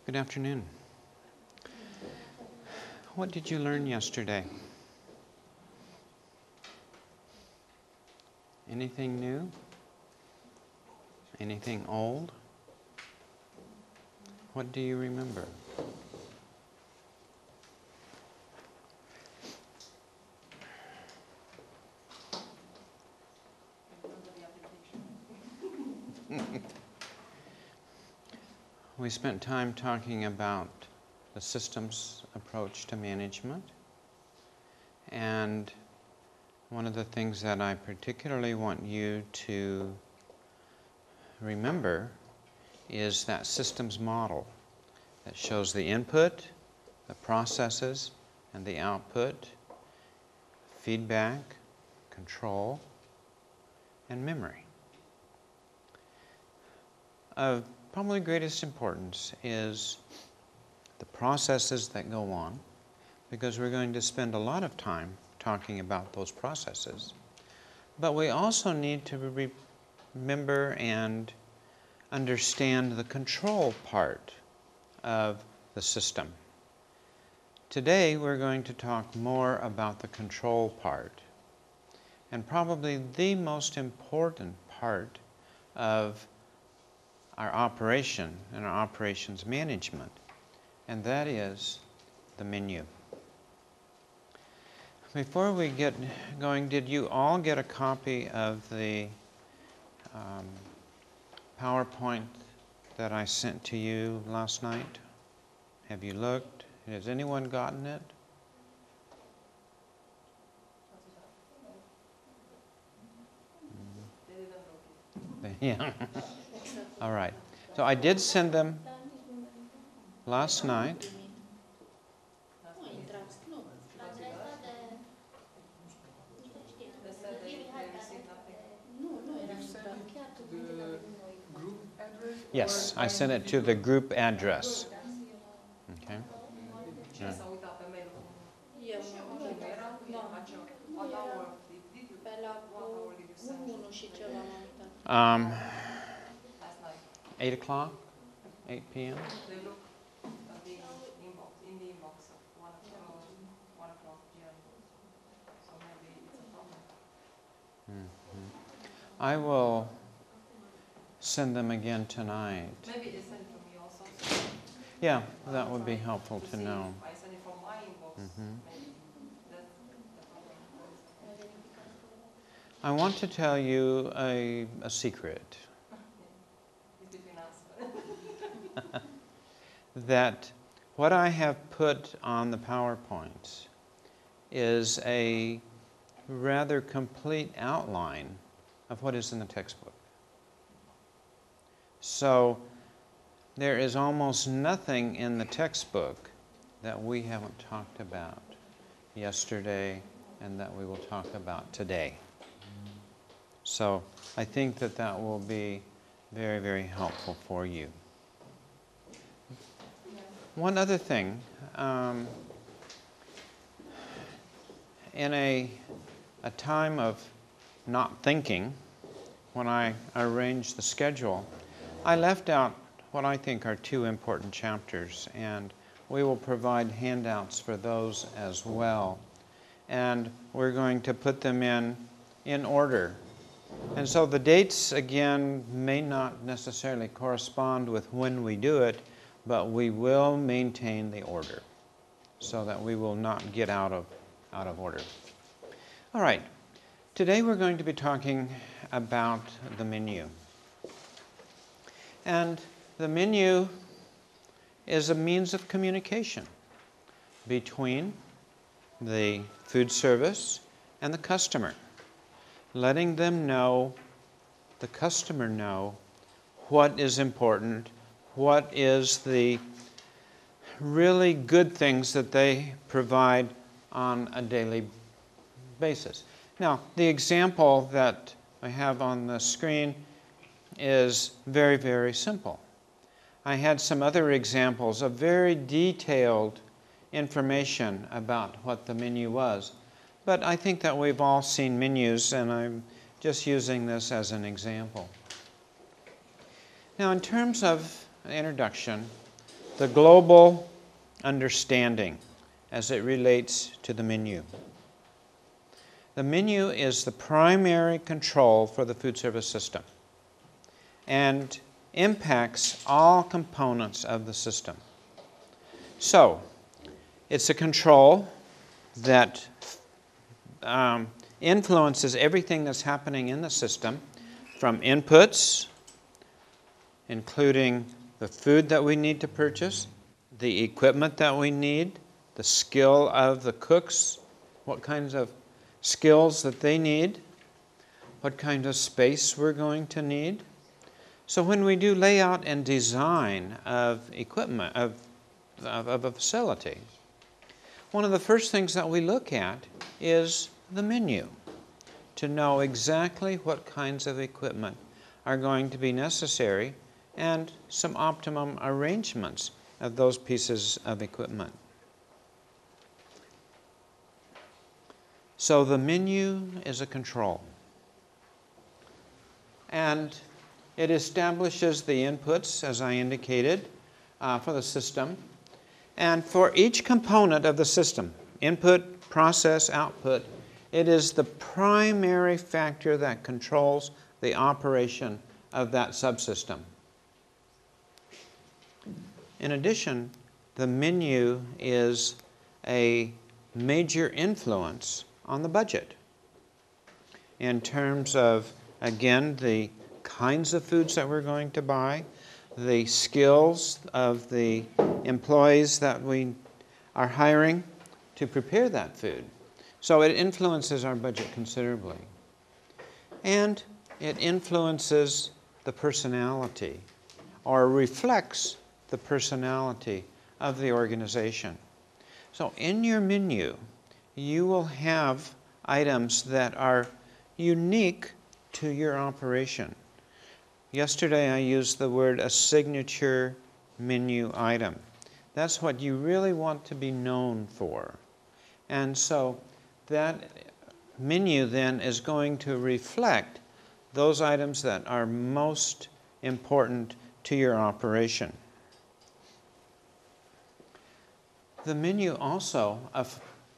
Good afternoon. What did you learn yesterday? Anything new? Anything old? What do you remember? We spent time talking about the systems approach to management, and one of the things that I particularly want you to remember is that systems model that shows the input, the processes, and the output, feedback, control, and memory. Of probably greatest importance is the processes that go on, because we're going to spend a lot of time talking about those processes. But we also need to remember and understand the control part of the system. Today we're going to talk more about the control part, and probably the most important part of our operation and our operations management, and that is the menu. Before we get going, did you all get a copy of the PowerPoint that I sent to you last night? Have you looked? Has anyone gotten it? Yeah. All right. So I did send them last night. Yes, I sent it to the group address. Okay. Yeah. Um, 8 o'clock? 8 p.m.? I will send them again tonight. Maybe they send it to me also. Yeah, that would be helpful to know. I send it from my inbox. I want to tell you a secret. It's between us. That what I have put on the PowerPoints is a rather complete outline of what is in the textbook. So there is almost nothing in the textbook that we haven't talked about yesterday and that we will talk about today. So I think that that will be very, very helpful for you. One other thing, in a time of not thinking, when I arranged the schedule, I left out what I think are two important chapters, and we will provide handouts for those as well. And we're going to put them in order. And so the dates, again, may not necessarily correspond with when we do it, but we will maintain the order so that we will not get out of order. All right. Today we're going to be talking about the menu. And the menu is a means of communication between the food service and the customer, letting them know, the customer know, what is important, what is the really good things that they provide on a daily basis. Now, the example that I have on the screen is very, very simple. I had some other examples of very detailed information about what the menu was, but I think that we've all seen menus, and I'm just using this as an example. Now, in terms of an introduction, the global understanding as it relates to the menu. The menu is the primary control for the food service system and impacts all components of the system. So, it's a control that influences everything that's happening in the system, from inputs, including the food that we need to purchase, the equipment that we need, the skill of the cooks, what kinds of skills that they need, what kind of space we're going to need. So when we do layout and design of equipment, of a facility, one of the first things that we look at is the menu, to know exactly what kinds of equipment are going to be necessary and some optimum arrangements of those pieces of equipment. So the menu is a control. And it establishes the inputs, as I indicated, for the system. And for each component of the system, input, process, output, it is the primary factor that controls the operation of that subsystem. In addition, the menu is a major influence on the budget in terms of, again, the kinds of foods that we're going to buy, the skills of the employees that we are hiring to prepare that food. So it influences our budget considerably. And it influences the personality, or reflects the personality of the organization. So in your menu, you will have items that are unique to your operation. Yesterday I used the word a signature menu item. That's what you really want to be known for. And so that menu then is going to reflect those items that are most important to your operation. The menu also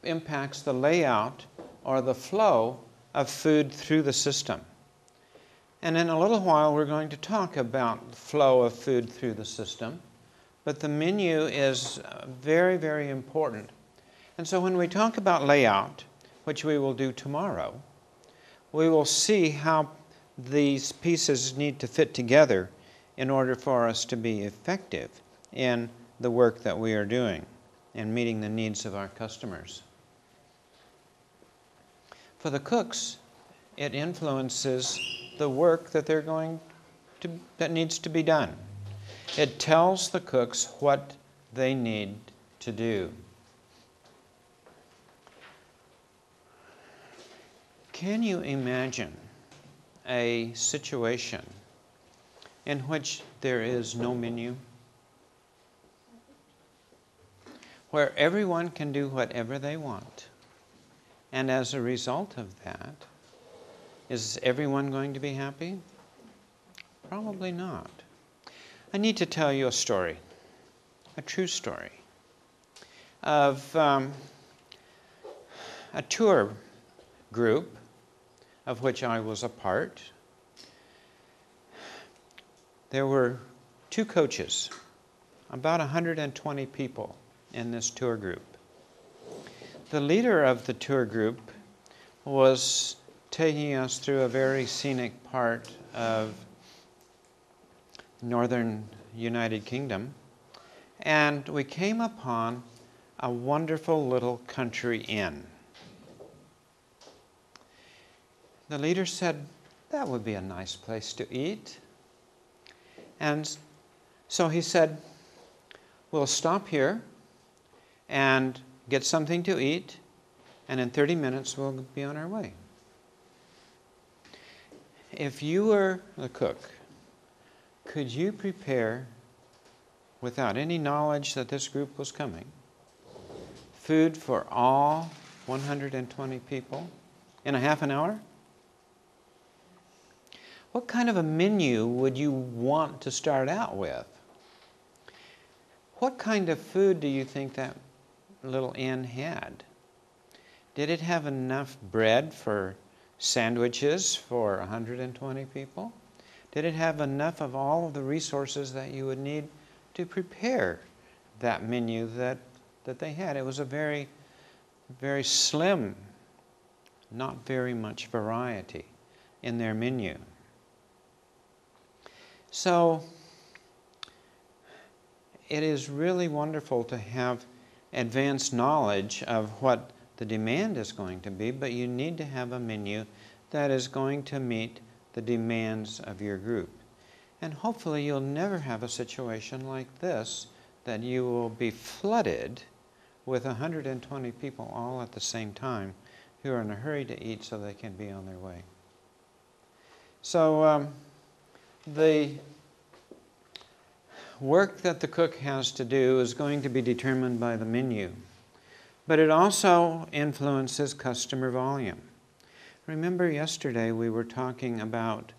impacts the layout or the flow of food through the system. And in a little while we're going to talk about the flow of food through the system, but the menu is very, very important. And so when we talk about layout, which we will do tomorrow, we will see how these pieces need to fit together in order for us to be effective in the work that we are doing and meeting the needs of our customers. For the cooks, it influences the work that that needs to be done. It tells the cooks what they need to do. Can you imagine a situation in which there is no menu? Where everyone can do whatever they want. And as a result of that, is everyone going to be happy? Probably not. I need to tell you a story, a true story, of a tour group of which I was a part. There were 2 coaches, about 120 people in this tour group. The leader of the tour group was taking us through a very scenic part of northern United Kingdom, and we came upon a wonderful little country inn. The leader said, that would be a nice place to eat. And so he said, we'll stop here and get something to eat, and in 30 minutes we'll be on our way. If you were the cook, could you prepare, without any knowledge that this group was coming, food for all 120 people in a half an hour? What kind of a menu would you want to start out with? What kind of food do you think that little inn had? Did it have enough bread for sandwiches for 120 people? Did it have enough of all of the resources that you would need to prepare that menu that they had? It was a very, very slim, not very much variety in their menu. So it is really wonderful to have advanced knowledge of what the demand is going to be, but you need to have a menu that is going to meet the demands of your group. And hopefully you'll never have a situation like this, that you will be flooded with 120 people all at the same time who are in a hurry to eat so they can be on their way. So the work that the cook has to do is going to be determined by the menu, but it also influences customer volume. Remember yesterday we were talking about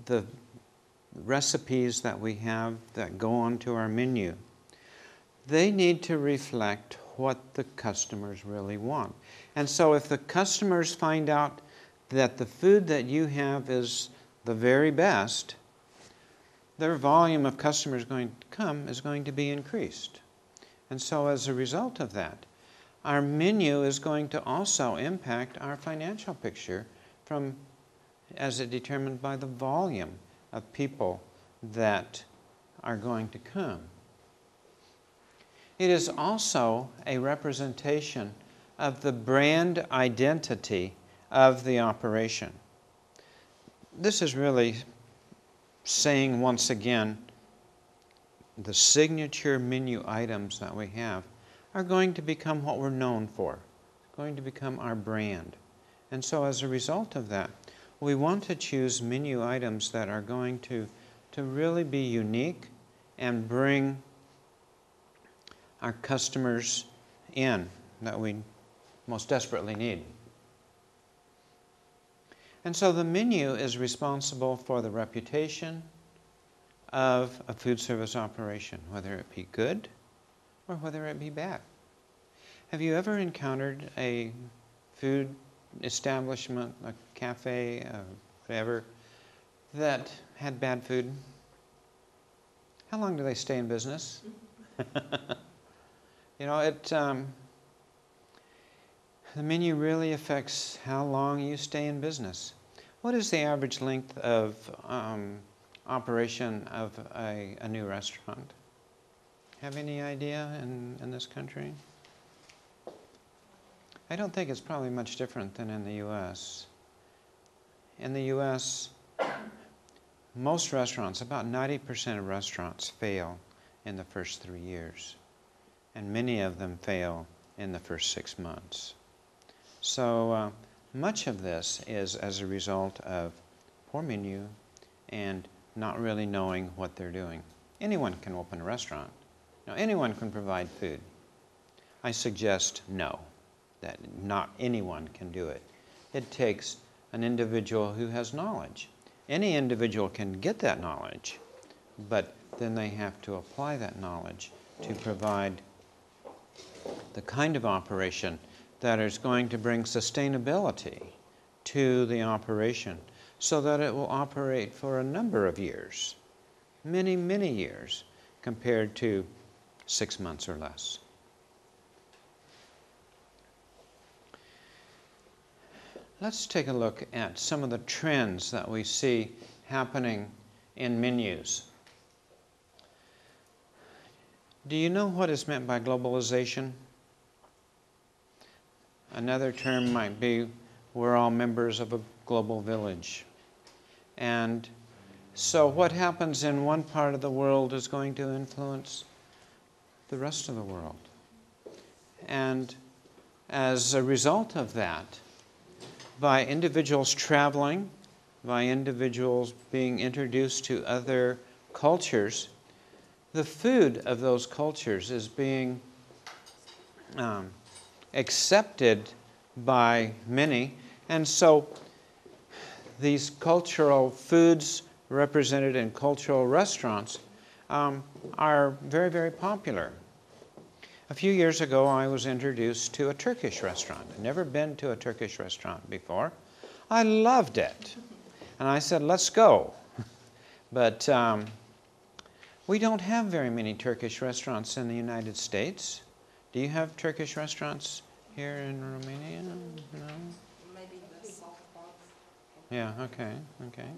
the recipes that we have that go onto our menu. They need to reflect what the customers really want. And so if the customers find out that the food that you have is the very best, their volume of customers going to come is going to be increased. And so as a result of that, our menu is going to also impact our financial picture as it determined by the volume of people that are going to come. It is also a representation of the brand identity of the operation. This is really saying once again, the signature menu items that we have are going to become what we're known for, going to become our brand. And so as a result of that, we want to choose menu items that are going to really be unique and bring our customers in that we most desperately need. And so the menu is responsible for the reputation of a food service operation, whether it be good or whether it be bad. Have you ever encountered a food establishment, a cafe, whatever, that had bad food? How long do they stay in business? You know, the menu really affects how long you stay in business. What is the average length of operation of a new restaurant? Have any idea in this country? I don't think it's probably much different than in the U.S. In the U.S., most restaurants, about 90% of restaurants fail in the first 3 years, and many of them fail in the first 6 months. So much of this is as a result of poor menu and not really knowing what they're doing. Anyone can open a restaurant. Now, anyone can provide food. I suggest no, that not anyone can do it. It takes an individual who has knowledge. Any individual can get that knowledge, but then they have to apply that knowledge to provide the kind of operation that is going to bring sustainability to the operation so that it will operate for a number of years, many, many years, compared to 6 months or less. Let's take a look at some of the trends that we see happening in menus. Do you know what is meant by globalization? Another term might be we're all members of a global village. And so what happens in one part of the world is going to influence the rest of the world. And as a result of that, by individuals traveling, by individuals being introduced to other cultures, the food of those cultures is being accepted by many. And so these cultural foods represented in cultural restaurants are very, very popular. A few years ago, I was introduced to a Turkish restaurant. I'd never been to a Turkish restaurant before. I loved it. And I said, let's go. But we don't have very many Turkish restaurants in the United States. Do you have Turkish restaurants here in Romania? No? Maybe the soft parts. Yeah, okay, okay.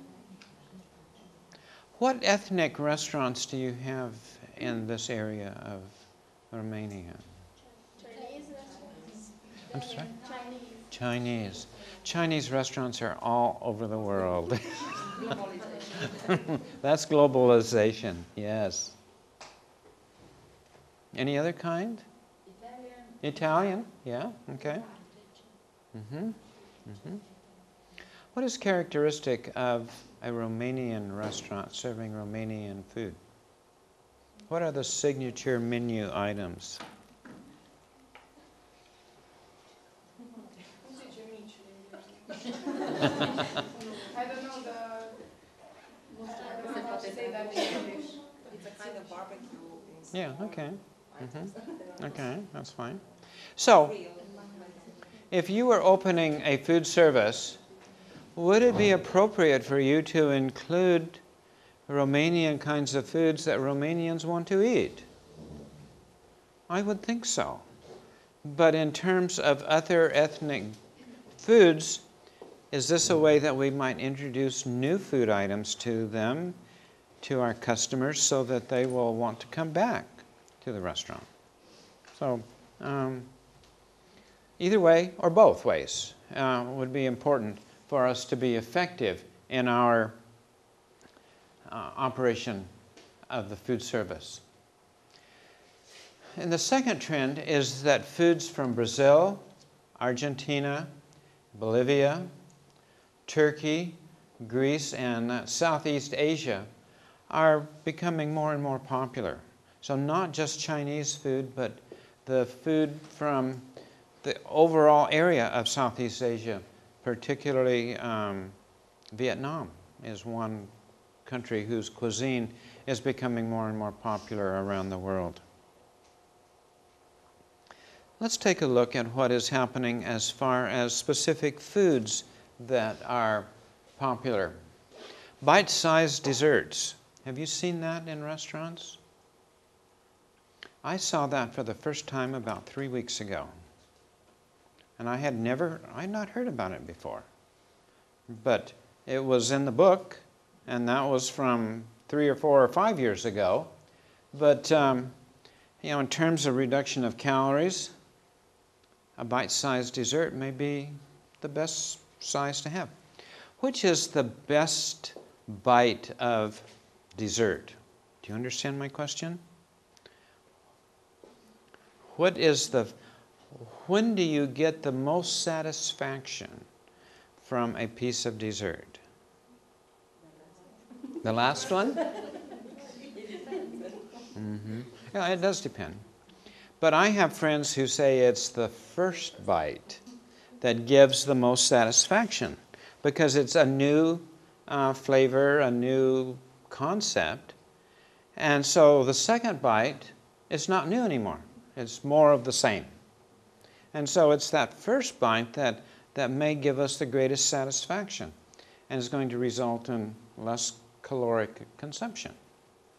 What ethnic restaurants do you have in this area of Romania? Chinese restaurants. I'm sorry? Chinese. Chinese. Chinese restaurants are all over the world. Globalization. That's globalization, yes. Any other kind? Italian, yeah, okay. What is characteristic of a Romanian restaurant serving Romanian food? What are the signature menu items? I don't know say that in English. It's a kind of barbecue. Yeah, okay. Okay, that's fine. So, if you were opening a food service, would it be appropriate for you to include Romanian kinds of foods that Romanians want to eat? I would think so. But in terms of other ethnic foods, is this a way that we might introduce new food items to them, to our customers, so that they will want to come back to the restaurant? So, either way, or both ways, would be important for us to be effective in our operation of the food service. And the second trend is that foods from Brazil, Argentina, Bolivia, Turkey, Greece, and Southeast Asia are becoming more and more popular. So not just Chinese food, but the food from the overall area of Southeast Asia, particularly Vietnam is one country whose cuisine is becoming more and more popular around the world. Let's take a look at what is happening as far as specific foods that are popular. Bite-sized desserts. Have you seen that in restaurants? I saw that for the first time about 3 weeks ago. And I had not heard about it before. But it was in the book, and that was from 3 or 4 or 5 years ago. But, in terms of reduction of calories, a bite-sized dessert may be the best size to have. Which is the best bite of dessert? Do you understand my question? When do you get the most satisfaction from a piece of dessert? The last one? Yeah, it does depend. But I have friends who say it's the first bite that gives the most satisfaction because it's a new flavor, a new concept. And so the second bite is not new anymore. It's more of the same. And so it's that first bite that may give us the greatest satisfaction and is going to result in less caloric consumption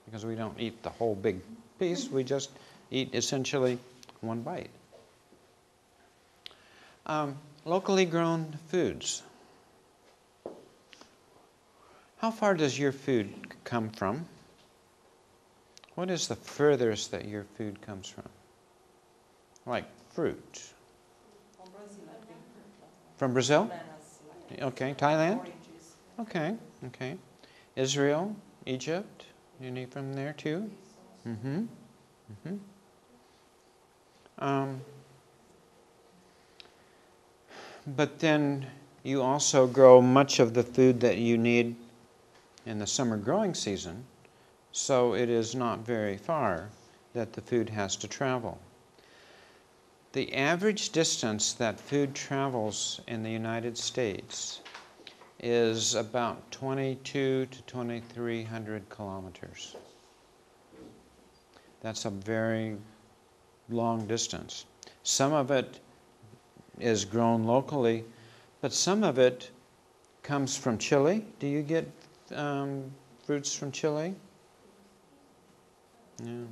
because we don't eat the whole big piece. We just eat essentially one bite. Locally grown foods. How far does your food come from? What is the furthest that your food comes from? Like fruit. From Brazil, I think. From Brazil? Bananas, like Okay. Thailand? oranges. Okay. Okay. Israel, Egypt, any from there too? But then you also grow much of the food that you need in the summer growing season, so it is not very far that the food has to travel. The average distance that food travels in the United States is about 22 to 2,300 kilometers. That's a very long distance. Some of it is grown locally, but some of it comes from Chile. Do you get fruits from Chile? Yeah.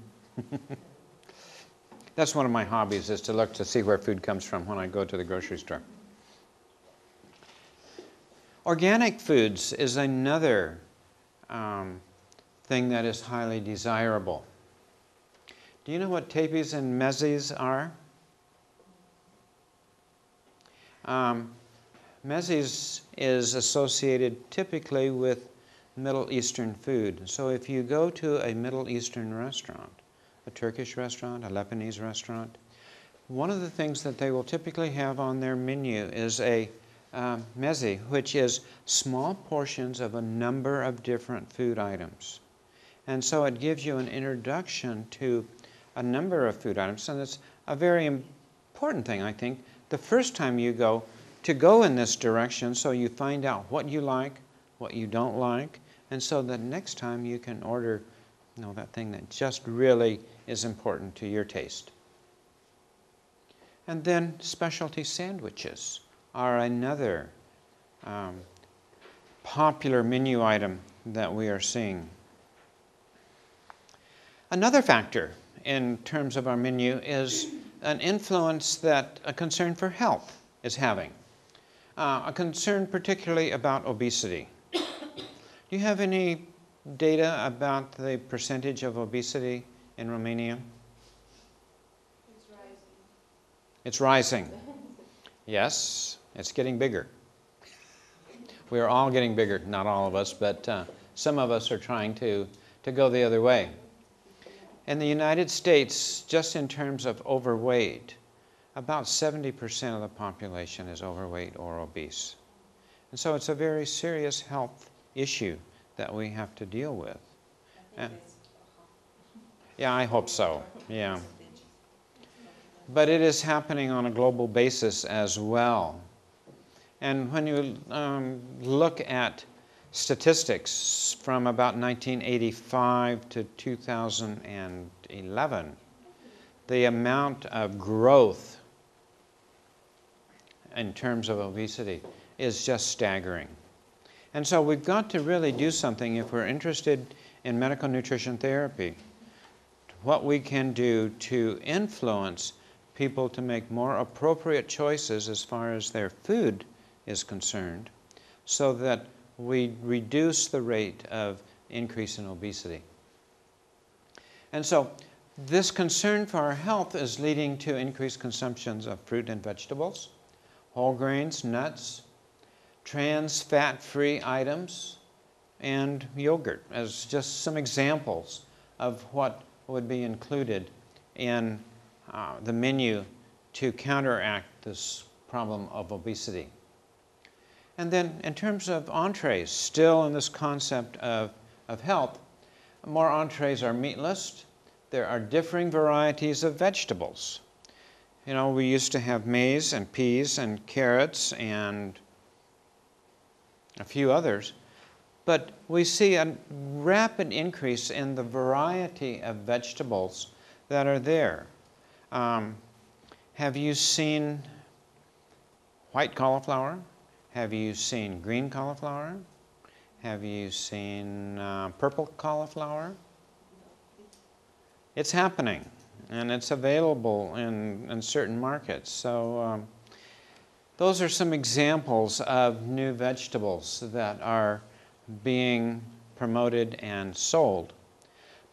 That's one of my hobbies, is to look to see where food comes from when I go to the grocery store. Organic foods is another thing that is highly desirable. Do you know what tepes and mezes are? Mezes is associated typically with Middle Eastern food. So if you go to a Middle Eastern restaurant, a Turkish restaurant, a Lebanese restaurant, one of the things that they will typically have on their menu is a meze, which is small portions of a number of different food items. And so it gives you an introduction to a number of food items, and it's a very important thing, I think, the first time you go, to go in this direction so you find out what you like, what you don't like, and so that next time you can order, that thing that just really is important to your taste. And then specialty sandwiches are another popular menu item that we are seeing. Another factor in terms of our menu is an influence that a concern for health is having. A concern particularly about obesity. Do you have any data about the percentage of obesity in Romania? It's rising. It's rising. Yes, it's getting bigger. We are all getting bigger, not all of us, but some of us are trying to go the other way. In the United States, just in terms of overweight, about 70% of the population is overweight or obese. And so it's a very serious health issue that we have to deal with. Yeah, I hope so. Yeah. But it is happening on a global basis as well. And when you look at statistics from about 1985 to 2011, the amount of growth in terms of obesity is just staggering. And so we've got to really do something if we're interested in medical nutrition therapy, what we can do to influence people to make more appropriate choices as far as their food is concerned, so that we reduce the rate of increase in obesity. And so this concern for our health is leading to increased consumptions of fruit and vegetables, whole grains, nuts, trans fat-free items, and yogurt as just some examples of what would be included in the menu to counteract this problem of obesity. And then in terms of entrees, still in this concept of health, more entrees are meatless. There are differing varieties of vegetables. We used to have maize and peas and carrots and a few others, but we see a rapid increase in the variety of vegetables that are there. Have you seen white cauliflower? Have you seen green cauliflower? Have you seen purple cauliflower? It's happening, and it's available in certain markets. So those are some examples of new vegetables that are being promoted and sold.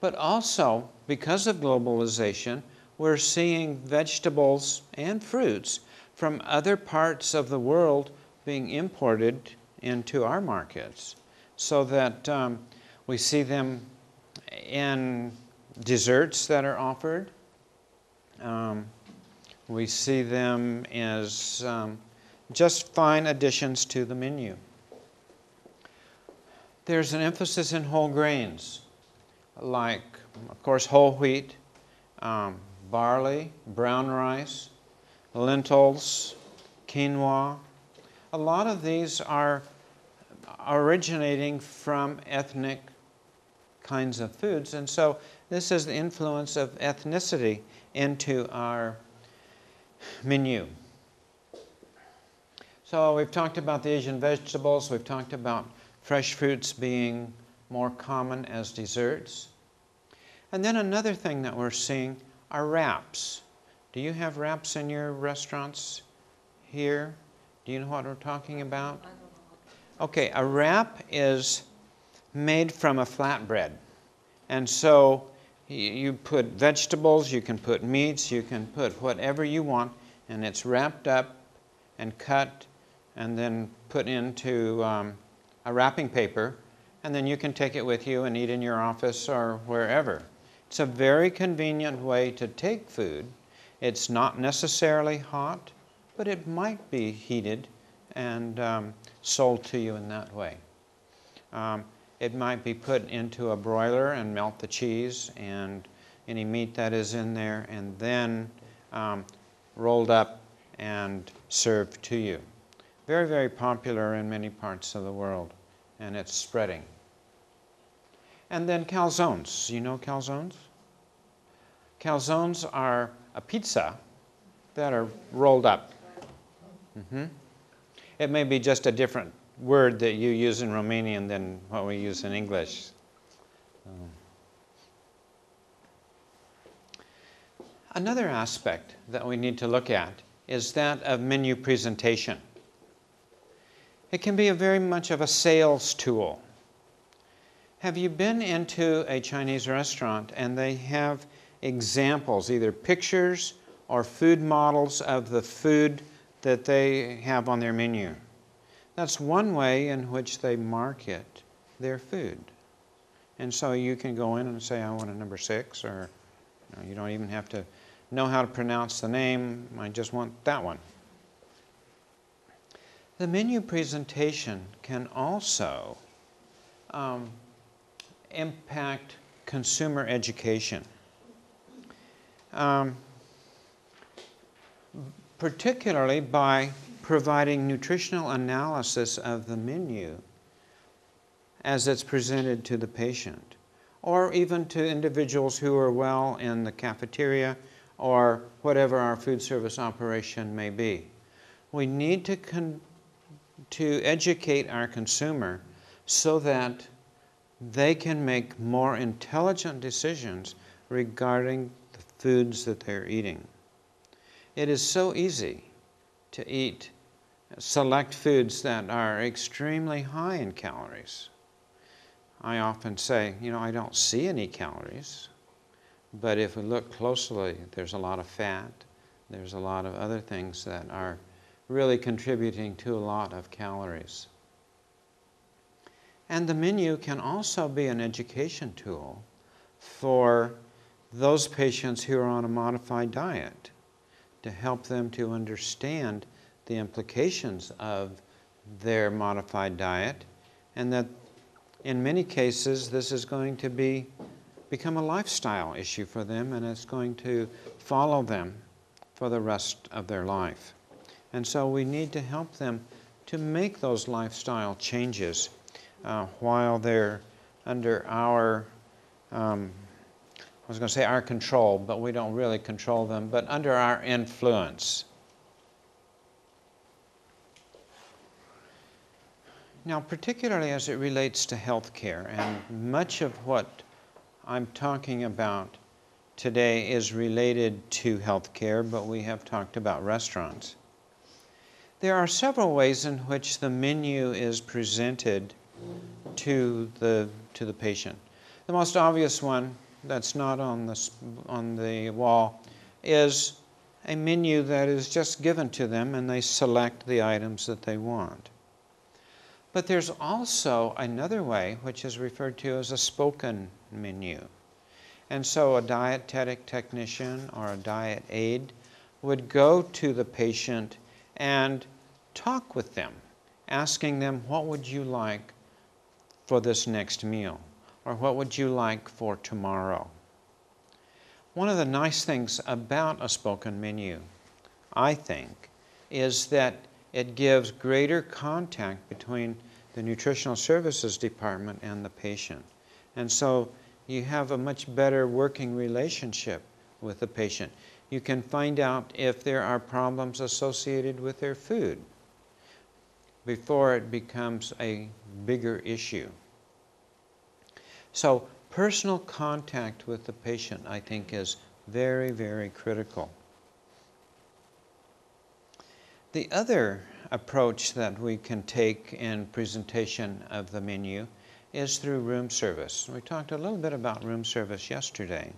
But also, because of globalization, we're seeing vegetables and fruits from other parts of the world being imported into our markets, so that we see them in desserts that are offered. We see them as just fine additions to the menu. There's an emphasis in whole grains, like, of course, whole wheat, barley, brown rice, lentils, quinoa. A lot of these are originating from ethnic kinds of foods. And so this is the influence of ethnicity into our menu. So we've talked about the Asian vegetables. We've talked about fresh fruits being more common as desserts. And then another thing that we're seeing are wraps. Do you have wraps in your restaurants here? Do you know what we're talking about? I don't know. Okay, a wrap is made from a flatbread. And so you put vegetables, you can put meats, you can put whatever you want, and it's wrapped up and cut and then put into a wrapping paper, and then you can take it with you and eat in your office or wherever. It's a very convenient way to take food. It's not necessarily hot, but it might be heated and sold to you in that way. It might be put into a broiler and melt the cheese and any meat that is in there, and then rolled up and served to you. Very, very popular in many parts of the world, and it's spreading. And then calzones. You know calzones? Calzones are a pizza that are rolled up. It may be just a different word that you use in Romanian than what we use in English. Another aspect that we need to look at is that of menu presentation. It can be very much of a sales tool. Have you been into a Chinese restaurant and they have examples, either pictures or food models of the food that they have on their menu? That's one way in which they market their food. And so you can go in and say, I want a number 6, or you don't even have to know how to pronounce the name. I just want that one. The menu presentation can also impact consumer education. Particularly by providing nutritional analysis of the menu as it's presented to the patient, or even to individuals who are well in the cafeteria or whatever our food service operation may be. We need to educate our consumer so that they can make more intelligent decisions regarding the foods that they're eating. It is so easy to eat select foods that are extremely high in calories. I often say, I don't see any calories, but if we look closely, there's a lot of fat, there's a lot of other things that are really contributing to a lot of calories. And the menu can also be an education tool for those patients who are on a modified diet, to help them to understand the implications of their modified diet, and that in many cases this is going to become a lifestyle issue for them, and it's going to follow them for the rest of their life. And so we need to help them to make those lifestyle changes while they're under our, our control, but we don't really control them, but under our influence. Now, particularly as it relates to healthcare, and much of what I'm talking about today is related to healthcare, but we have talked about restaurants. There are several ways in which the menu is presented to the patient. The most obvious one that's not on the wall is a menu that is just given to them, and they select the items that they want. But there's also another way, which is referred to as a spoken menu. And so a dietetic technician or a diet aide would go to the patient and talk with them, asking them, what would you like for this next meal? Or what would you like for tomorrow? One of the nice things about a spoken menu, I think, is that it gives greater contact between the Nutritional Services Department and the patient. And so you have a much better working relationship with the patient. You can find out if there are problems associated with their food before it becomes a bigger issue. So personal contact with the patient, I think, is very, very critical. The other approach that we can take in presentation of the menu is through room service. We talked a little bit about room service yesterday,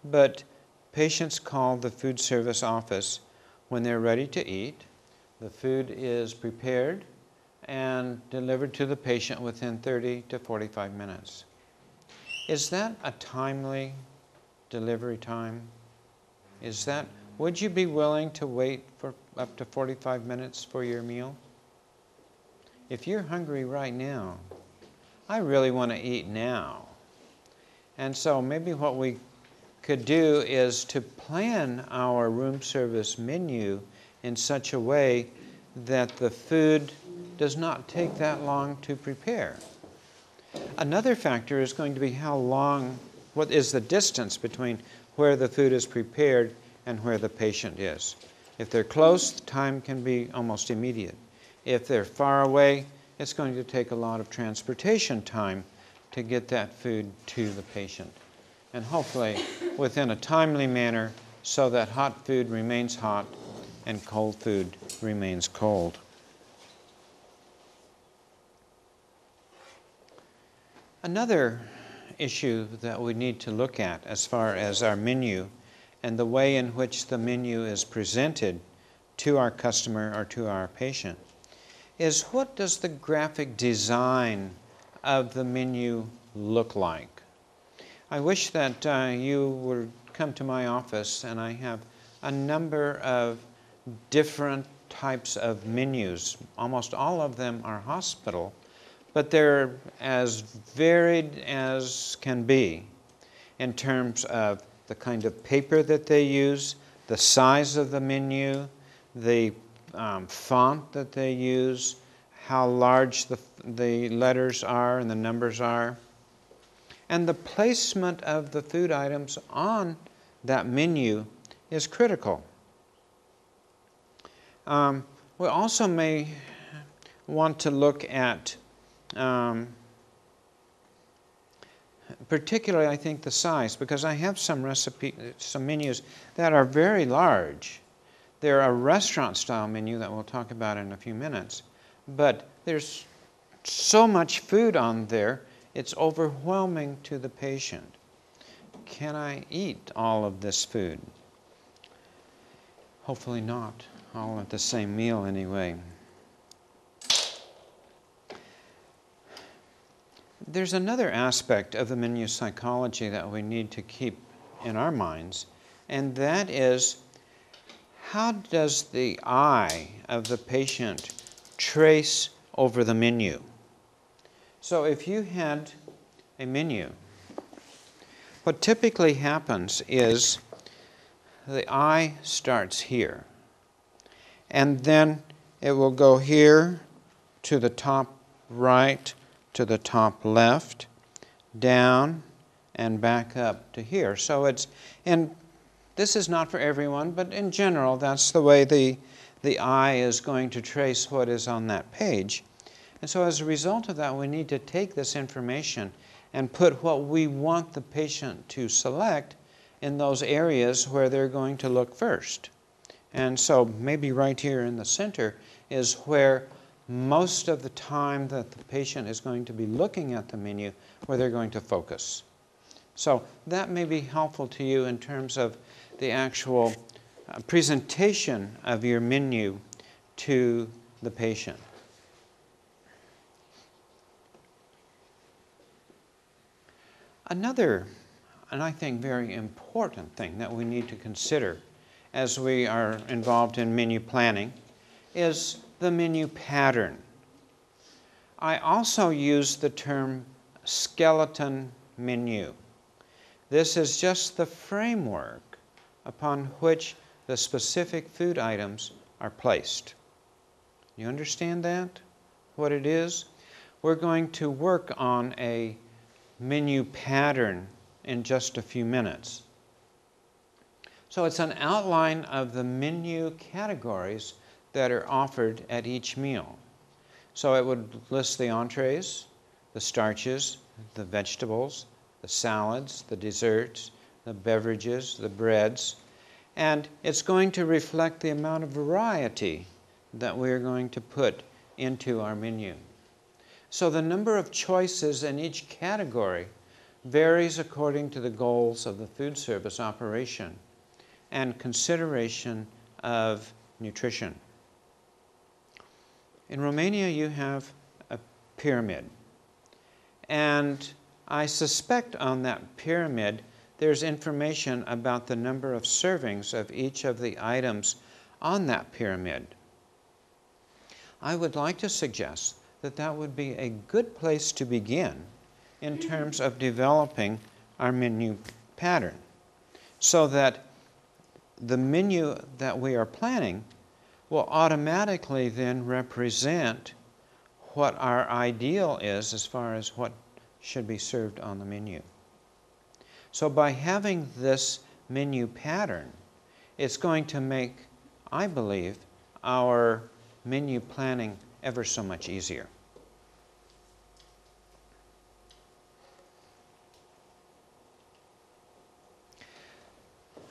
but patients call the food service office when they're ready to eat. The food is prepared and delivered to the patient within 30 to 45 minutes. Is that a timely delivery time? Would you be willing to wait for up to 45 minutes for your meal? If you're hungry right now, I really want to eat now. And so maybe what we could do is to plan our room service menu in such a way that the food does not take that long to prepare. Another factor is going to be what is the distance between where the food is prepared and where the patient is. If they're close, the time can be almost immediate. If they're far away, it's going to take a lot of transportation time to get that food to the patient. And hopefully within a timely manner so that hot food remains hot and cold food remains cold. Another issue that we need to look at as far as our menu and the way in which the menu is presented to our customer or to our patient is, what does the graphic design of the menu look like? I wish that you would come to my office, and I have a number of different types of menus. Almost all of them are hospital, but they're as varied as can be in terms of the kind of paper that they use, the size of the menu, the font that they use, how large the letters are and the numbers are, and the placement of the food items on that menu is critical. We also may want to look at particularly, I think, the size, because I have some menus that are very large. They're a restaurant-style menu that we'll talk about in a few minutes, but there's so much food on there, it's overwhelming to the patient. Can I eat all of this food? Hopefully not all at the same meal anyway. There's another aspect of the menu psychology that we need to keep in our minds, and that is, how does the eye of the patient trace over the menu? So if you had a menu, what typically happens is the eye starts here, and then it will go here to the top right, to the top left, down, and back up to here. So and this is not for everyone, but in general, that's the way the eye is going to trace what is on that page. And so as a result of that, we need to take this information and put what we want the patient to select in those areas where they're going to look first. And so maybe right here in the center is where most of the time that the patient is going to be looking at the menu, where they're going to focus. So that may be helpful to you in terms of the actual presentation of your menu to the patient. Another, and I think very important thing that we need to consider as we are involved in menu planning is the menu pattern. I also use the term skeleton menu. This is just the framework upon which the specific food items are placed. You understand that? What it is? we're going to work on a menu pattern in just a few minutes. So it's an outline of the menu categories that are offered at each meal. So it would list the entrees, the starches, the vegetables, the salads, the desserts, the beverages, the breads, and it's going to reflect the amount of variety that we're going to put into our menu. So the number of choices in each category varies according to the goals of the food service operation and consideration of nutrition. In Romania, you have a pyramid. And I suspect on that pyramid, there's information about the number of servings of each of the items on that pyramid. I would like to suggest that that would be a good place to begin in terms of developing our menu pattern, so that the menu that we are planning will automatically then represent what our ideal is as far as what should be served on the menu. So by having this menu pattern, it's going to make, I believe, our menu planning ever so much easier.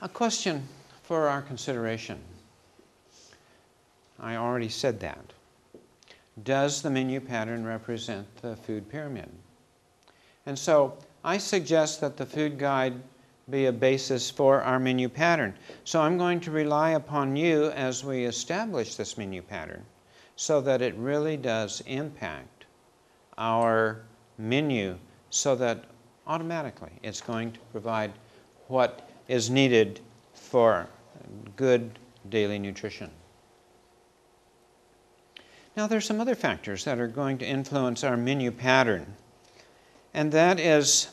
A question for our consideration. I already said that. Does the menu pattern represent the food pyramid? And so I suggest that the food guide be a basis for our menu pattern. So I'm going to rely upon you as we establish this menu pattern so that it really does impact our menu, so that automatically it's going to provide what is needed for good daily nutrition. Now, there's some other factors that are going to influence our menu pattern, and that is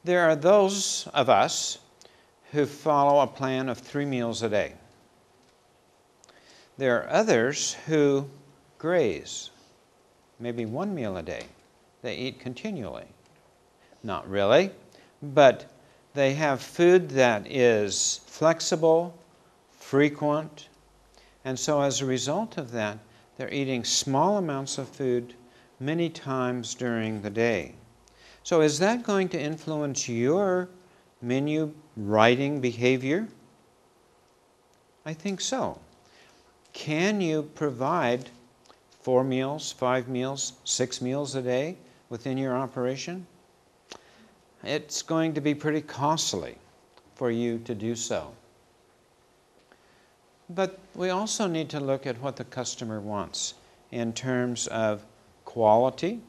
there are those of us who follow a plan of 3 meals a day. There are others who graze, maybe 1 meal a day. They eat continually. Not really, but they have food that is flexible, frequent, and so as a result of that, they're eating small amounts of food many times during the day. So is that going to influence your menu writing behavior? I think so. Can you provide 4 meals, 5 meals, 6 meals a day within your operation? It's going to be pretty costly for you to do so. But we also need to look at what the customer wants in terms of quality.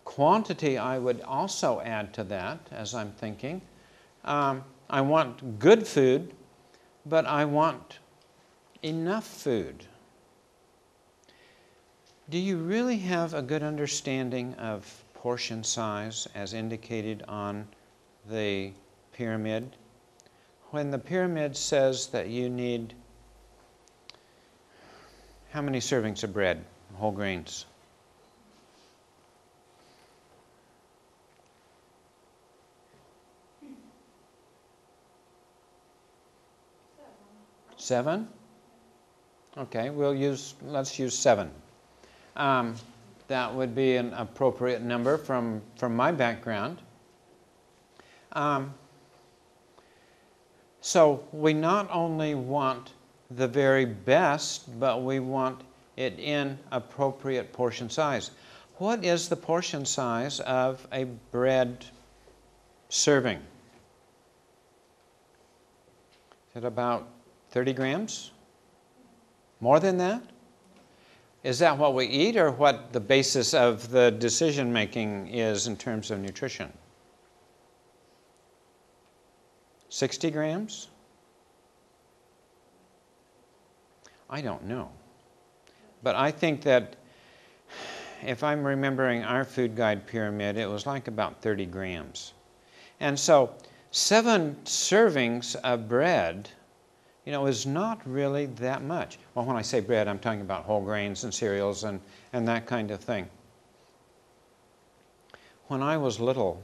Quantity, I would also add to that as I'm thinking. I want good food, but I want enough food. Do you really have a good understanding of portion size as indicated on the pyramid? When the pyramid says that you need how many servings of bread, whole grains? Seven? Okay, let's use 7. That would be an appropriate number from my background. So we not only want the very best, but we want it in appropriate portion size. What is the portion size of a bread serving? Is it about 30 grams? More than that? Is that what we eat, or what the basis of the decision-making is in terms of nutrition? 60 grams? I don't know. But I think that if I'm remembering our food guide pyramid, it was like about 30 grams. And so 7 servings of bread, is not really that much. Well, when I say bread, I'm talking about whole grains and cereals and that kind of thing. when I was little,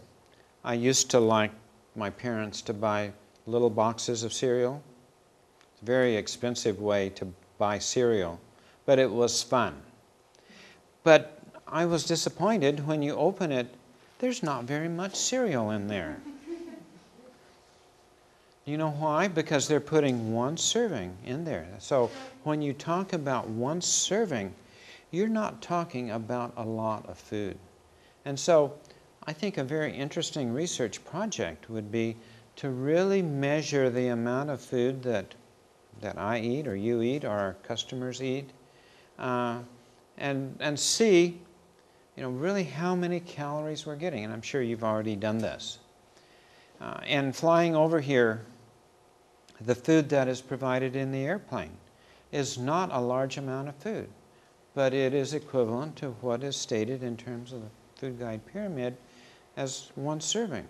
I used to like my parents to buy little boxes of cereal. It's a very expensive way to buy cereal, but it was fun. But I was disappointed when you open it, there's not very much cereal in there. You know why? Because they're putting one serving in there. So when you talk about one serving, you're not talking about a lot of food. And so I think a very interesting research project would be to really measure the amount of food that I eat or you eat or our customers eat, and see, really how many calories we're getting. And I'm sure you've already done this. And flying over here, the food that is provided in the airplane is not a large amount of food, but it is equivalent to what is stated in terms of the food guide pyramid as one serving.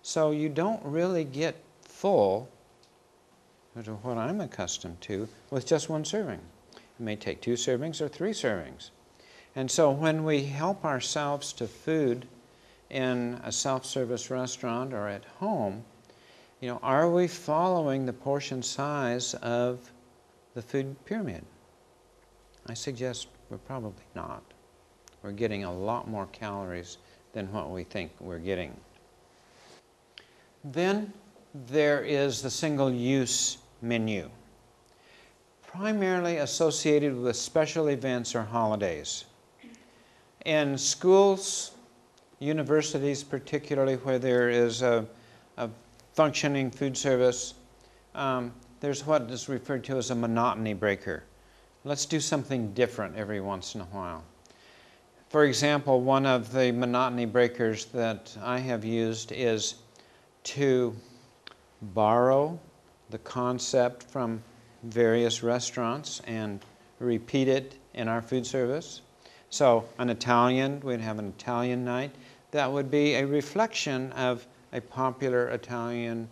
So you don't really get full, which is what I'm accustomed to, with just one serving. It may take 2 servings or 3 servings. And so when we help ourselves to food in a self-service restaurant or at home, are we following the portion size of the food pyramid? I suggest we're probably not. We're getting a lot more calories than what we think we're getting. Then there is the single-use menu, primarily associated with special events or holidays. In schools, universities particularly, where there is a functioning food service, there's what is referred to as a monotony breaker. Let's do something different every once in a while. For example, one of the monotony breakers that I have used is to borrow the concept from various restaurants and repeat it in our food service. So an Italian, we'd have an Italian night. That would be a reflection of a popular Italian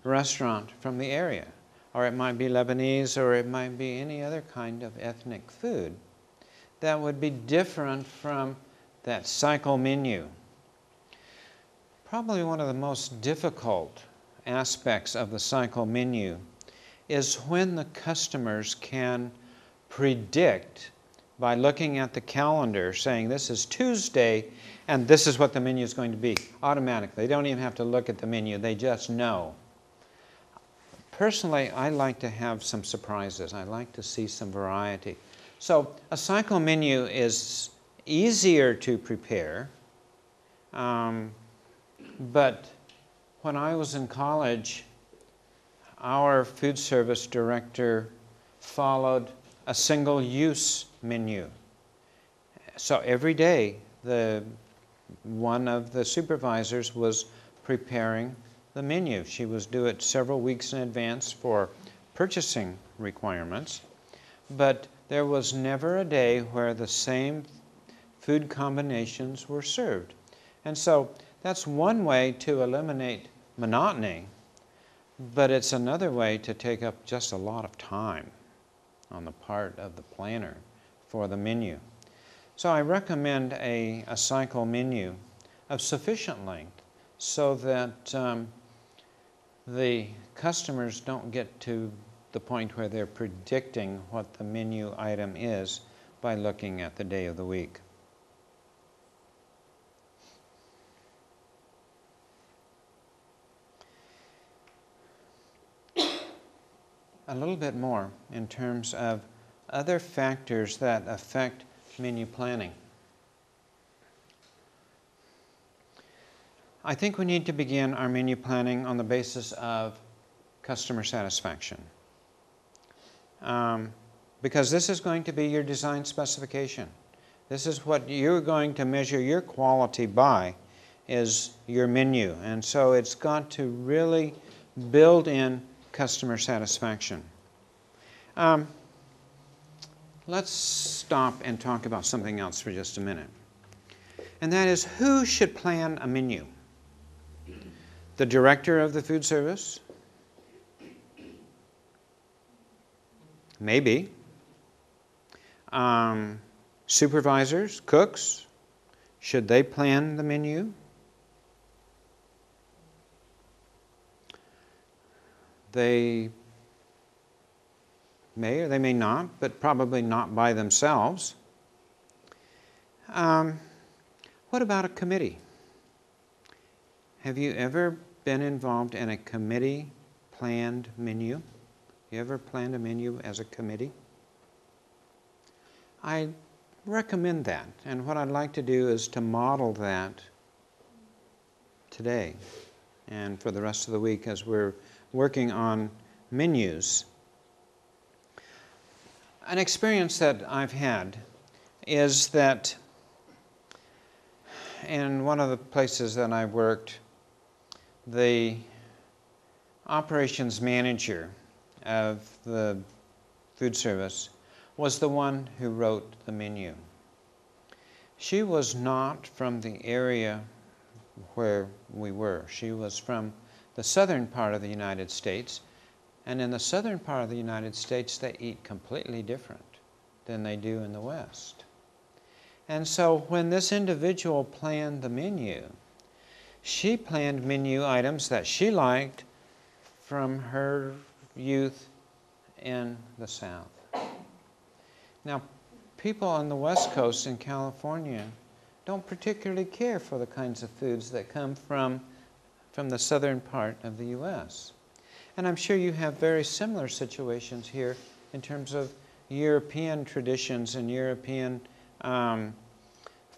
restaurant from the area. Or it might be Lebanese, or it might be any other kind of ethnic food that would be different from that cycle menu. Probably one of the most difficult aspects of the cycle menu is when the customers can predict by looking at the calendar, saying this is Tuesday and this is what the menu is going to be automatically. They don't even have to look at the menu, they just know. Personally, I like to have some surprises. I like to see some variety. So a cycle menu is easier to prepare, but when I was in college, our food service director followed a single-use menu. So every day, one of the supervisors was preparing the menu. She was do it several weeks in advance for purchasing requirements, but there was never a day where the same food combinations were served. And so that's one way to eliminate monotony, but it's another way to take up just a lot of time on the part of the planner for the menu. So I recommend a cycle menu of sufficient length so that the customers don't get to the point where they're predicting what the menu item is by looking at the day of the week. A little bit more in terms of other factors that affect menu planning. I think we need to begin our menu planning on the basis of customer satisfaction. Because this is going to be your design specification. This is what you're going to measure your quality by, is your menu. And so it's got to really build in customer satisfaction. Let's stop and talk about something else for just a minute. And that is, who should plan a menu? The director of the food service? Maybe. Supervisors, cooks, Should they plan the menu? They may or they may not, but probably not by themselves. What about a committee? Have you ever been involved in a committee-planned menu? You ever planned a menu as a committee? I recommend that, and what I'd like to do is to model that today and for the rest of the week as we're working on menus. An experience that I've had is that in one of the places that I worked, the operations manager of the food service was the one who wrote the menu. She was not from the area where we were. She was from the southern part of the United States, and in the southern part of the United States they eat completely different than they do in the West. And so when this individual planned the menu, she planned menu items that she liked from her youth in the South. Now, people on the West Coast in California don't particularly care for the kinds of foods that come from the southern part of the U.S. And I'm sure you have very similar situations here in terms of European traditions and European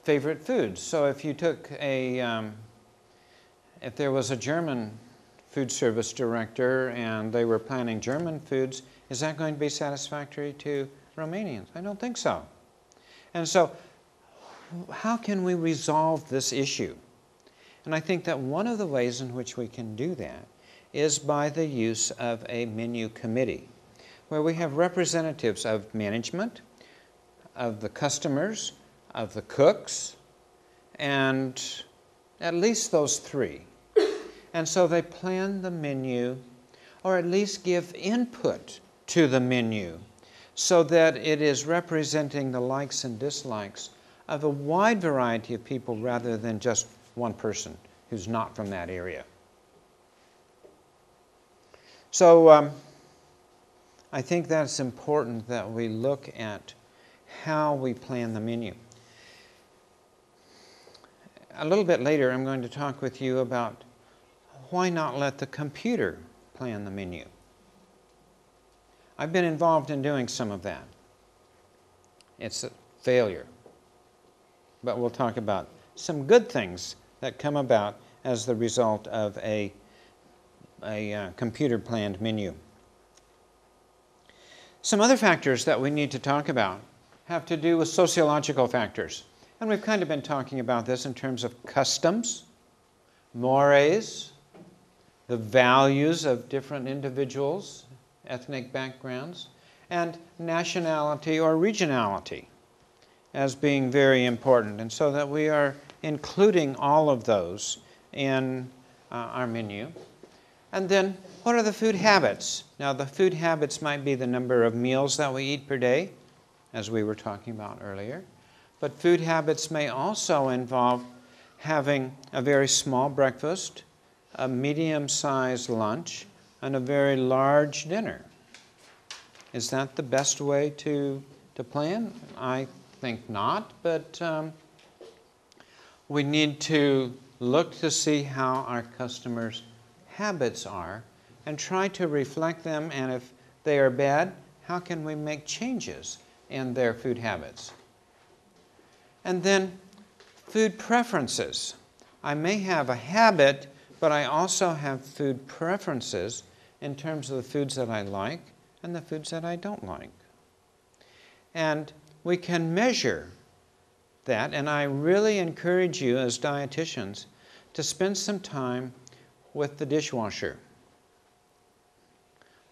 favorite foods. So if you took if there was a German food service director and they were planning German foods, is that going to be satisfactory to Romanians? I don't think so. And so how can we resolve this issue? And I think that one of the ways in which we can do that is by the use of a menu committee, where we have representatives of management, of the customers, of the cooks, and at least those three. And so they plan the menu, or at least give input to the menu, so that it is representing the likes and dislikes of a wide variety of people rather than just one person who's not from that area. So I think that's important that we look at how we plan the menu. A little bit later, I'm going to talk with you about why not let the computer plan the menu. I've been involved in doing some of that. It's a failure. But we'll talk about some good things that come about as the result of a computer-planned menu. Some other factors that we need to talk about have to do with sociological factors. And we've kind of been talking about this in terms of customs, mores, the values of different individuals, ethnic backgrounds, and nationality or regionality as being very important. And so that we are including all of those in our menu. And then, what are the food habits? Now, the food habits might be the number of meals that we eat per day, as we were talking about earlier. But food habits may also involve having a very small breakfast, a medium-sized lunch, and a very large dinner. Is that the best way to plan? I think not, but we need to look to see how our customers' habits are and try to reflect them, and if they are bad, how can we make changes in their food habits? And then food preferences. I may have a habit, but I also have food preferences in terms of the foods that I like and the foods that I don't like. And we can measure that, and I really encourage you as dietitians to spend some time with the dishwasher.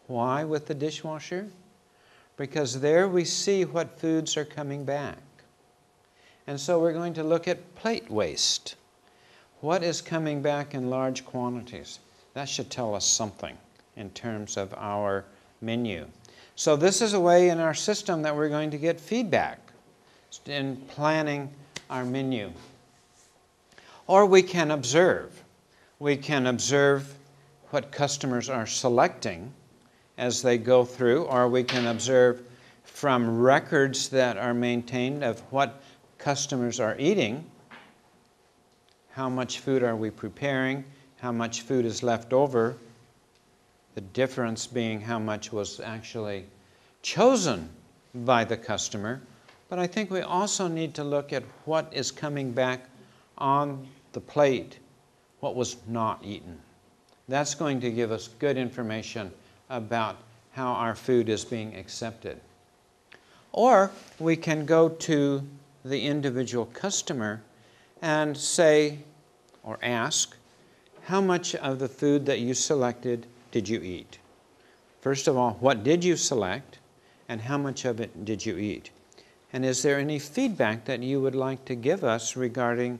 Why with the dishwasher? Because there we see what foods are coming back. And so we're going to look at plate waste. What is coming back in large quantities? That should tell us something in terms of our menu. So this is a way in our system that we're going to get feedback in planning our menu. Or we can observe. We can observe what customers are selecting as they go through, or we can observe from records that are maintained of what customers are eating. How much food are we preparing? How much food is left over? The difference being how much was actually chosen by the customer. But I think we also need to look at what is coming back on the plate, what was not eaten. That's going to give us good information about how our food is being accepted. Or we can go to the individual customer and say, or ask, how much of the food that you selected did you eat? First of all, what did you select, and how much of it did you eat? And is there any feedback that you would like to give us regarding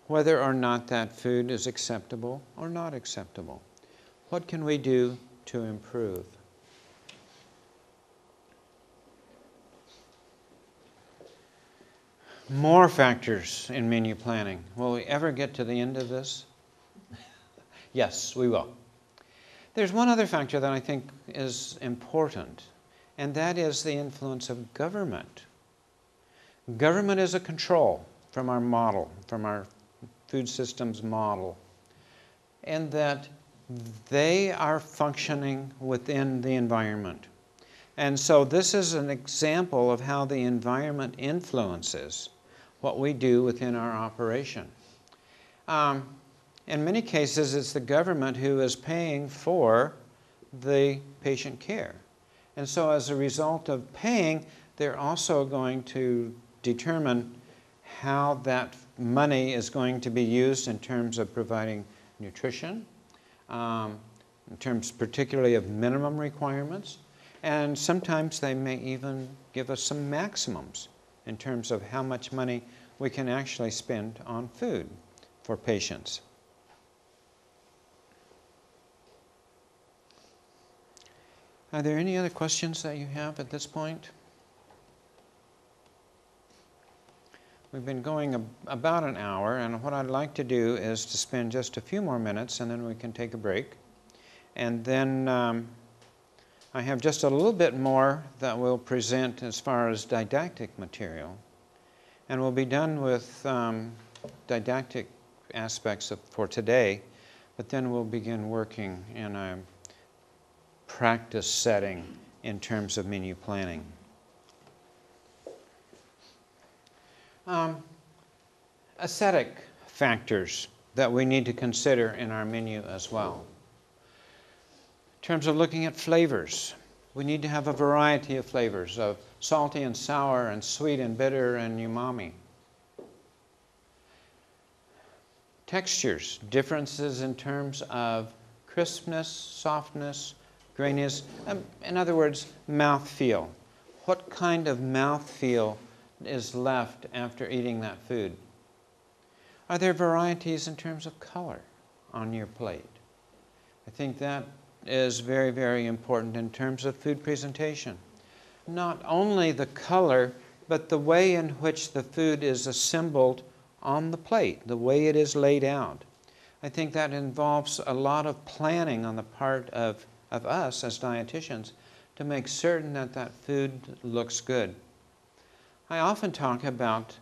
whether or not that food is acceptable or not acceptable? What can we do to improve? More factors in menu planning. Will we ever get to the end of this? Yes, we will. There's one other factor that I think is important, and that is the influence of government. Government is a control from our model, from our food systems model, and that they are functioning within the environment. And so this is an example of how the environment influences what we do within our operation. In many cases, it's the government who is paying for the patient care. And so as a result of paying, they're also going to determine how that money is going to be used in terms of providing nutrition, in terms particularly of minimum requirements, and sometimes they may even give us some maximums in terms of how much money we can actually spend on food for patients. Are there any other questions that you have at this point? We've been going about an hour, and what I'd like to do is to spend just a few more minutes, and then we can take a break. And then I have just a little bit more that we'll present as far as didactic material. And we'll be done with didactic aspects for today, but then we'll begin working in a practice setting in terms of menu planning. Aesthetic factors that we need to consider in our menu as well. In terms of looking at flavors, we need to have a variety of flavors of salty and sour and sweet and bitter and umami. Textures, differences in terms of crispness, softness, graininess, in other words, mouthfeel. What kind of mouthfeel is left after eating that food? Are there varieties in terms of color on your plate? I think that is very, very important in terms of food presentation. Not only the color, but the way in which the food is assembled on the plate, the way it is laid out. I think that involves a lot of planning on the part of us as dietitians to make certain that that food looks good. I often talk about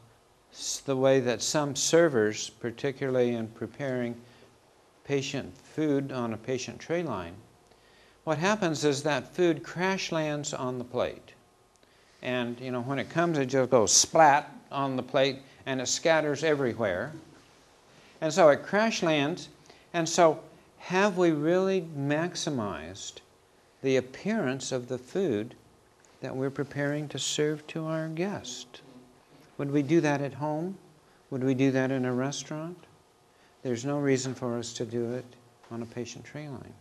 the way that some servers, particularly in preparing patient food on a patient tray line, what happens is that food crash lands on the plate. And when it comes, it just goes splat on the plate and it scatters everywhere. And so it crash lands. And so have we really maximized the appearance of the food that we're preparing to serve to our guest? Would we do that at home? Would we do that in a restaurant? There's no reason for us to do it on a patient tray line.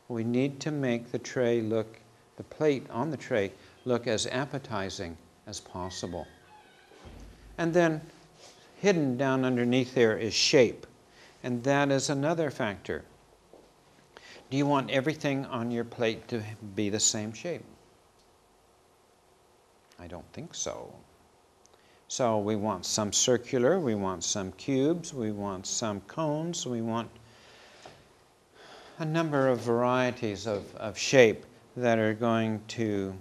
We need to make the tray look, the plate on the tray, look as appetizing as possible. And then hidden down underneath there is shape. And that is another factor. Do you want everything on your plate to be the same shape? I don't think so. So we want some circular, we want some cubes, we want some cones, we want a number of varieties of shape that are going to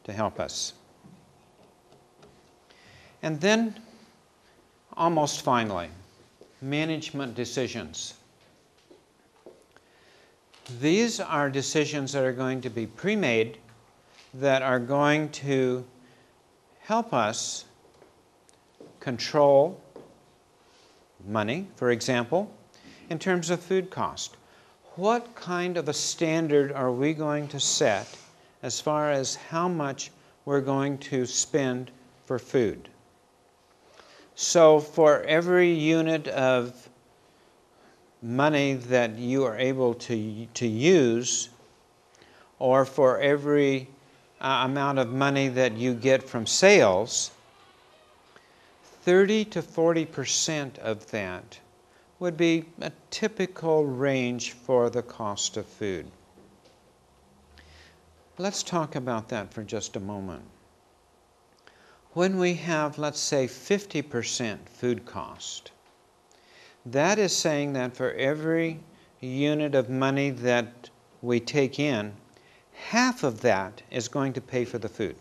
help us. And then, almost finally, management decisions. These are decisions that are going to be pre-made, that are going to help us control money, for example, in terms of food cost. What kind of a standard are we going to set as far as how much we're going to spend for food? So for every unit of money that you are able to use, or for every amount of money that you get from sales, 30 to 40% of that would be a typical range for the cost of food. Let's talk about that for just a moment. When we have, let's say, 50% food cost, that is saying that for every unit of money that we take in, half of that is going to pay for the food.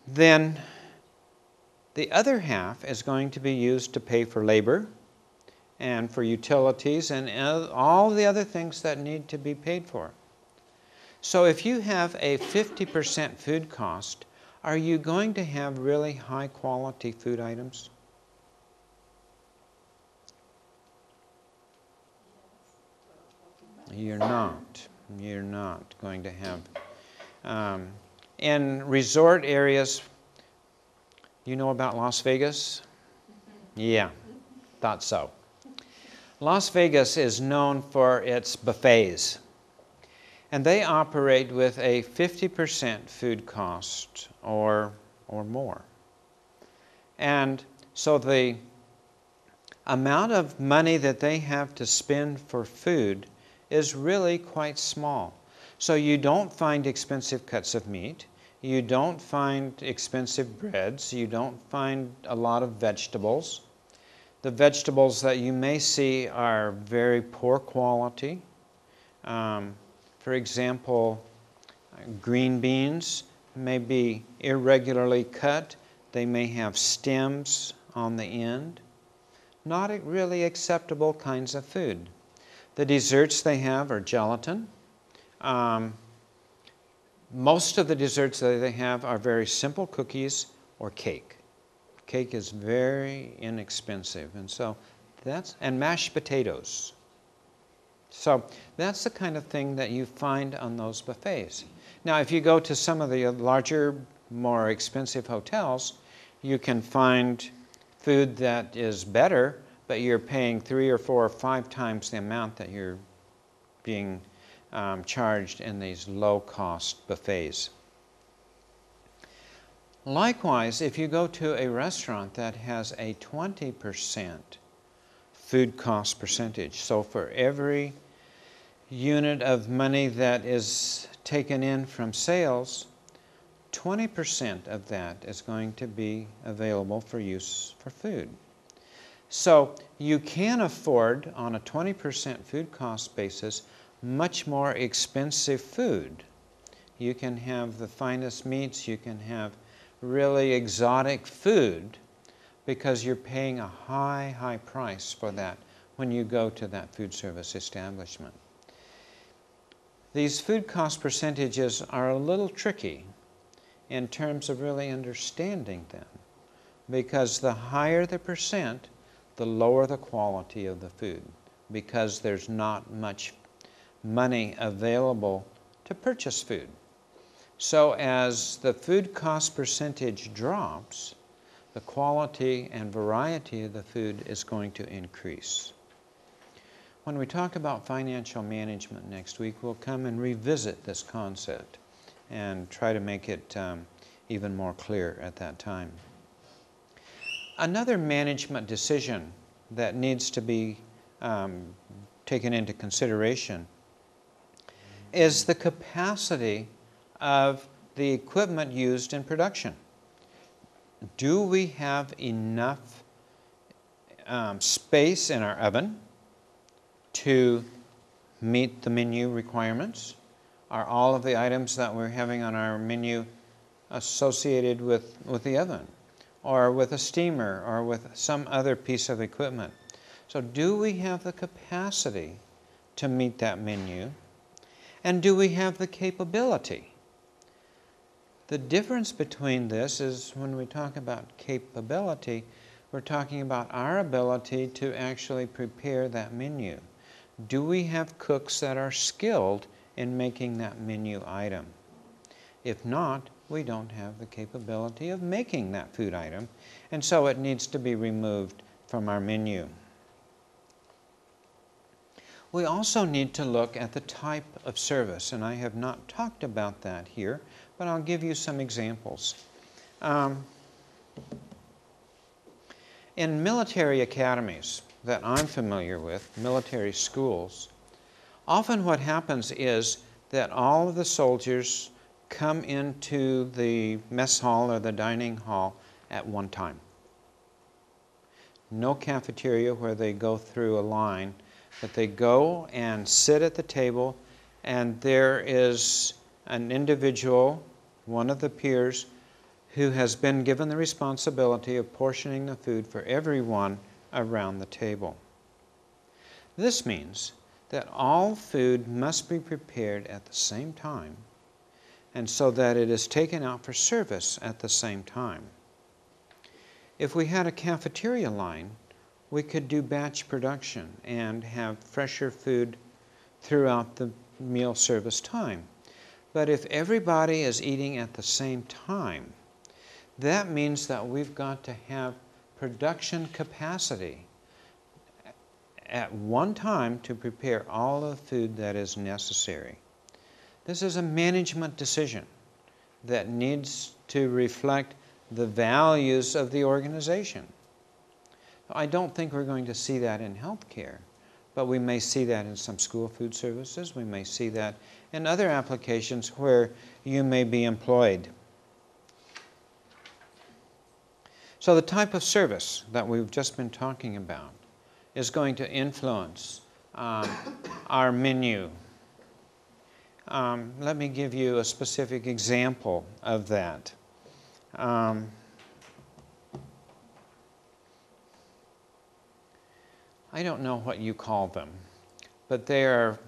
Then the other half is going to be used to pay for labor and for utilities and all the other things that need to be paid for. So if you have a 50% food cost, are you going to have really high quality food items? You're not. You're not going to have. In resort areas, you know about Las Vegas? Yeah, thought so. Las Vegas is known for its buffets, and they operate with a 50% food cost or more. And so the amount of money that they have to spend for food is really quite small. So you don't find expensive cuts of meat, you don't find expensive breads, you don't find a lot of vegetables. The vegetables that you may see are very poor quality. For example, green beans may be irregularly cut. They may have stems on the end. Not really acceptable kinds of food. The desserts they have are gelatin. Most of the desserts that they have are very simple cookies or cake. Cake is very inexpensive, and mashed potatoes. So that's the kind of thing that you find on those buffets. Now, if you go to some of the larger, more expensive hotels, you can find food that is better, but you're paying 3 or 4 or 5 times the amount that you're being charged in these low-cost buffets. Likewise, if you go to a restaurant that has a 20% food cost percentage, so for every unit of money that is taken in from sales, 20% of that is going to be available for use for food. So you can afford, on a 20% food cost basis, much more expensive food. You can have the finest meats, you can have really exotic food, because you're paying a high price for that when you go to that food service establishment. These food cost percentages are a little tricky in terms of really understanding them, because the higher the percent, the lower the quality of the food, because there's not much money available to purchase food. So as the food cost percentage drops, the quality and variety of the food is going to increase. When we talk about financial management next week, we'll come and revisit this concept and try to make it even more clear at that time. Another management decision that needs to be taken into consideration is the capacity of the equipment used in production. do we have enough space in our oven to meet the menu requirements? Are all of the items that we're having on our menu associated with the oven, or with a steamer, or with some other piece of equipment? So do we have the capacity to meet that menu? And do we have the capability? The difference between this is when we talk about capability, we're talking about our ability to actually prepare that menu. Do we have cooks that are skilled in making that menu item? If not, we don't have the capability of making that food item, and so it needs to be removed from our menu. We also need to look at the type of service, and I have not talked about that here, but I'll give you some examples. In military academies that I'm familiar with, military schools, often what happens is that all of the soldiers come into the mess hall or the dining hall at one time. No cafeteria where they go through a line, but they go and sit at the table, and there is an individual, one of the peers, who has been given the responsibility of portioning the food for everyone around the table. This means that all food must be prepared at the same time, and so that it is taken out for service at the same time. If we had a cafeteria line, we could do batch production and have fresher food throughout the meal service time. But if everybody is eating at the same time, that means that we've got to have production capacity at one time to prepare all the food that is necessary. This is a management decision that needs to reflect the values of the organization. I don't think we're going to see that in healthcare, but we may see that in some school food services. We may see that in other applications where you may be employed. So the type of service that we've just been talking about is going to influence our menu. Let me give you a specific example of that. I don't know what you call them, but they are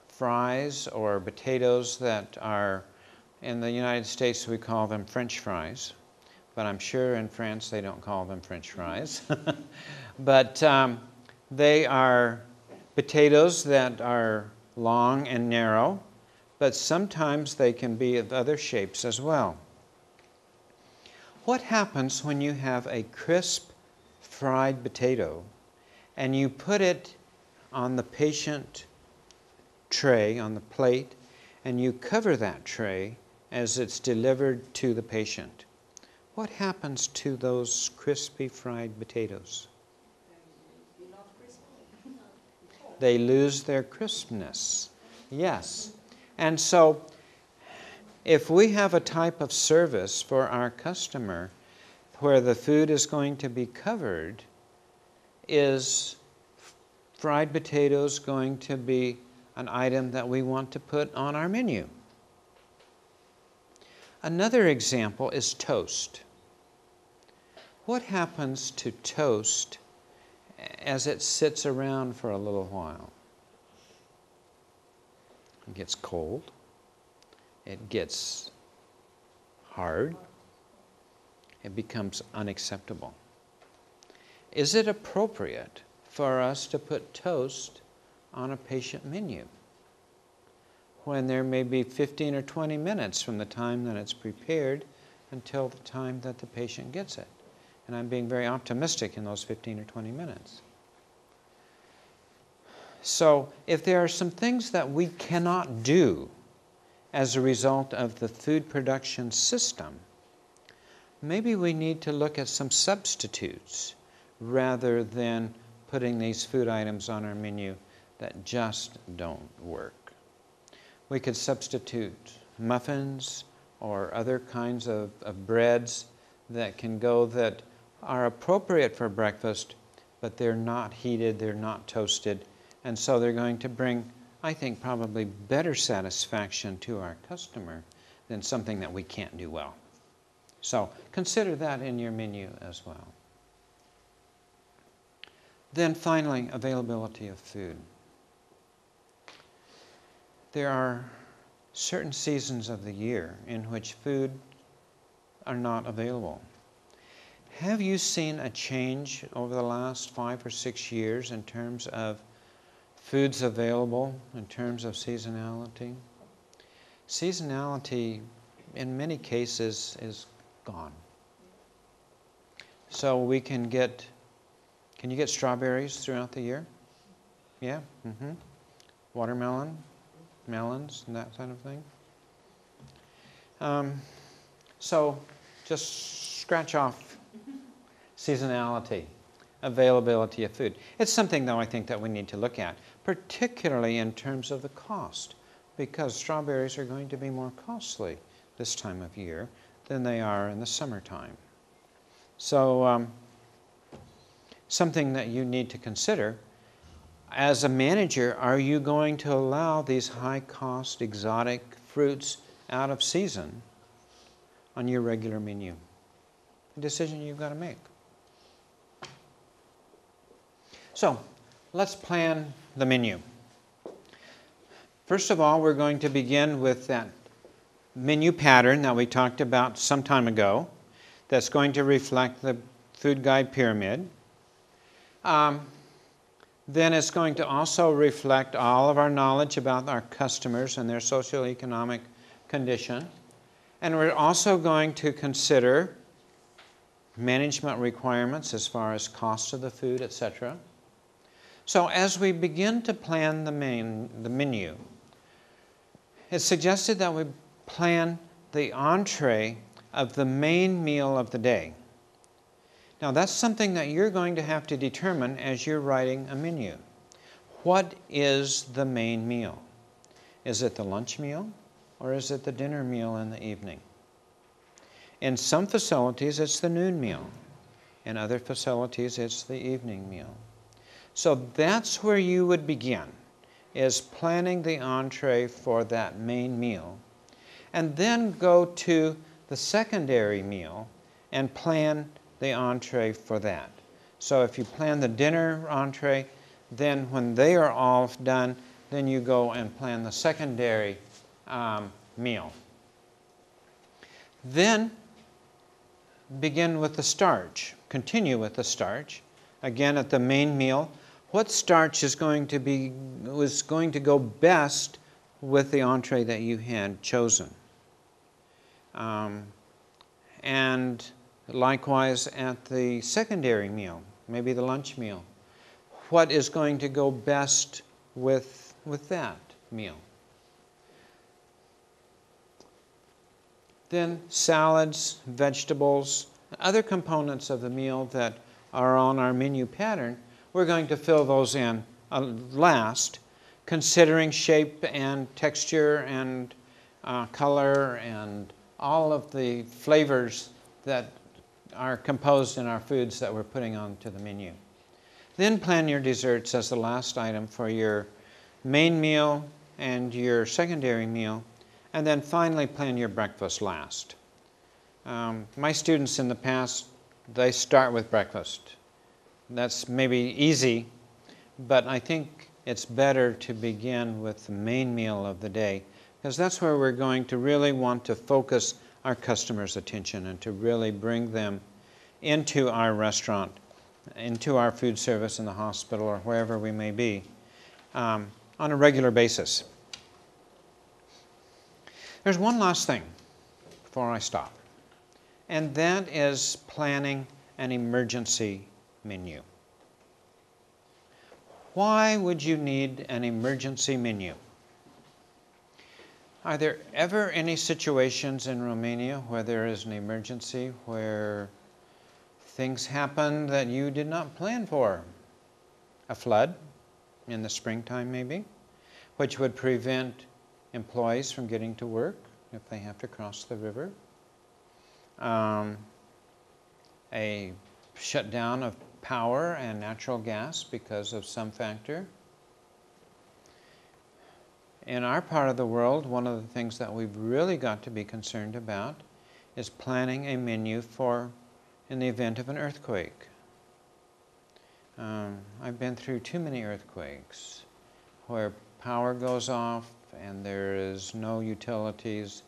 fries or potatoes that are, in the United States we call them French fries, but I'm sure in France they don't call them French fries. But they are potatoes that are long and narrow, but sometimes they can be of other shapes as well. What happens when you have a crisp fried potato and you put it on the patient tray, on the plate, and you cover that tray as it's delivered to the patient? What happens to those crispy fried potatoes? They lose their crispness. Yes. And so if we have a type of service for our customer where the food is going to be covered, is fried potatoes going to be an item that we want to put on our menu? Another example is toast. What happens to toast as it sits around for a little while? It gets cold. It gets hard. It becomes unacceptable. Is it appropriate for us to put toast on a patient menu when there may be 15 or 20 minutes from the time that it's prepared until the time that the patient gets it? And I'm being very optimistic in those 15 or 20 minutes. So if there are some things that we cannot do as a result of the food production system, maybe we need to look at some substitutes rather than putting these food items on our menu that just don't work. We could substitute muffins or other kinds of breads that can go that are appropriate for breakfast, but they're not heated, they're not toasted, and so they're going to bring, I think, probably better satisfaction to our customer than something that we can't do well. So consider that in your menu as well. Then finally, availability of food. There are certain seasons of the year in which food are not available. Have you seen a change over the last 5 or 6 years in terms of foods available, in terms of seasonality? Seasonality, in many cases, is gone. So we can you get strawberries throughout the year? Yeah? Mm-hmm. Watermelon? Melons and that kind of thing. So just scratch off seasonality, availability of food. It's something, though, I think that we need to look at, particularly in terms of the cost, because strawberries are going to be more costly this time of year than they are in the summertime. So something that you need to consider. As a manager, are you going to allow these high-cost exotic fruits out of season on your regular menu? A decision you've got to make. So, let's plan the menu. First of all, we're going to begin with that menu pattern that we talked about some time ago that's going to reflect the food guide pyramid. Then it's going to also reflect all of our knowledge about our customers and their socioeconomic condition. And we're also going to consider management requirements as far as cost of the food, etc. So as we begin to plan the menu, it's suggested that we plan the entree of the main meal of the day. Now, that's something that you're going to have to determine as you're writing a menu. What is the main meal? Is it the lunch meal, or is it the dinner meal in the evening? In some facilities, it's the noon meal. In other facilities, it's the evening meal. So that's where you would begin, is planning the entree for that main meal, and then go to the secondary meal and plan the entree for that. So if you plan the dinner entree, then when they are all done, then you go and plan the secondary meal. Then begin with the starch. Continue with the starch. Again, at the main meal, what starch is going to go best with the entree that you had chosen? And likewise at the secondary meal, maybe the lunch meal. What is going to go best with that meal? Then salads, vegetables, other components of the meal that are on our menu pattern, we're going to fill those in last, considering shape and texture and color and all of the flavors that are composed in our foods that we're putting onto the menu. Then plan your desserts as the last item for your main meal and your secondary meal, and then finally plan your breakfast last. My students in the past, they start with breakfast. That's maybe easy, but I think it's better to begin with the main meal of the day, because that's where we're going to really want to focus our customers' attention and to really bring them into our restaurant, into our food service in the hospital or wherever we may be on a regular basis. There's one last thing before I stop, and that is planning an emergency menu. Why would you need an emergency menu? Are there ever any situations in Romania where there is an emergency, where things happen that you did not plan for? A flood in the springtime maybe, which would prevent employees from getting to work, if they have to cross the river, a shutdown of power and natural gas because of some factor. In our part of the world, one of the things that we've really got to be concerned about is planning a menu for in the event of an earthquake. I've been through too many earthquakes where power goes off and there is no utilities.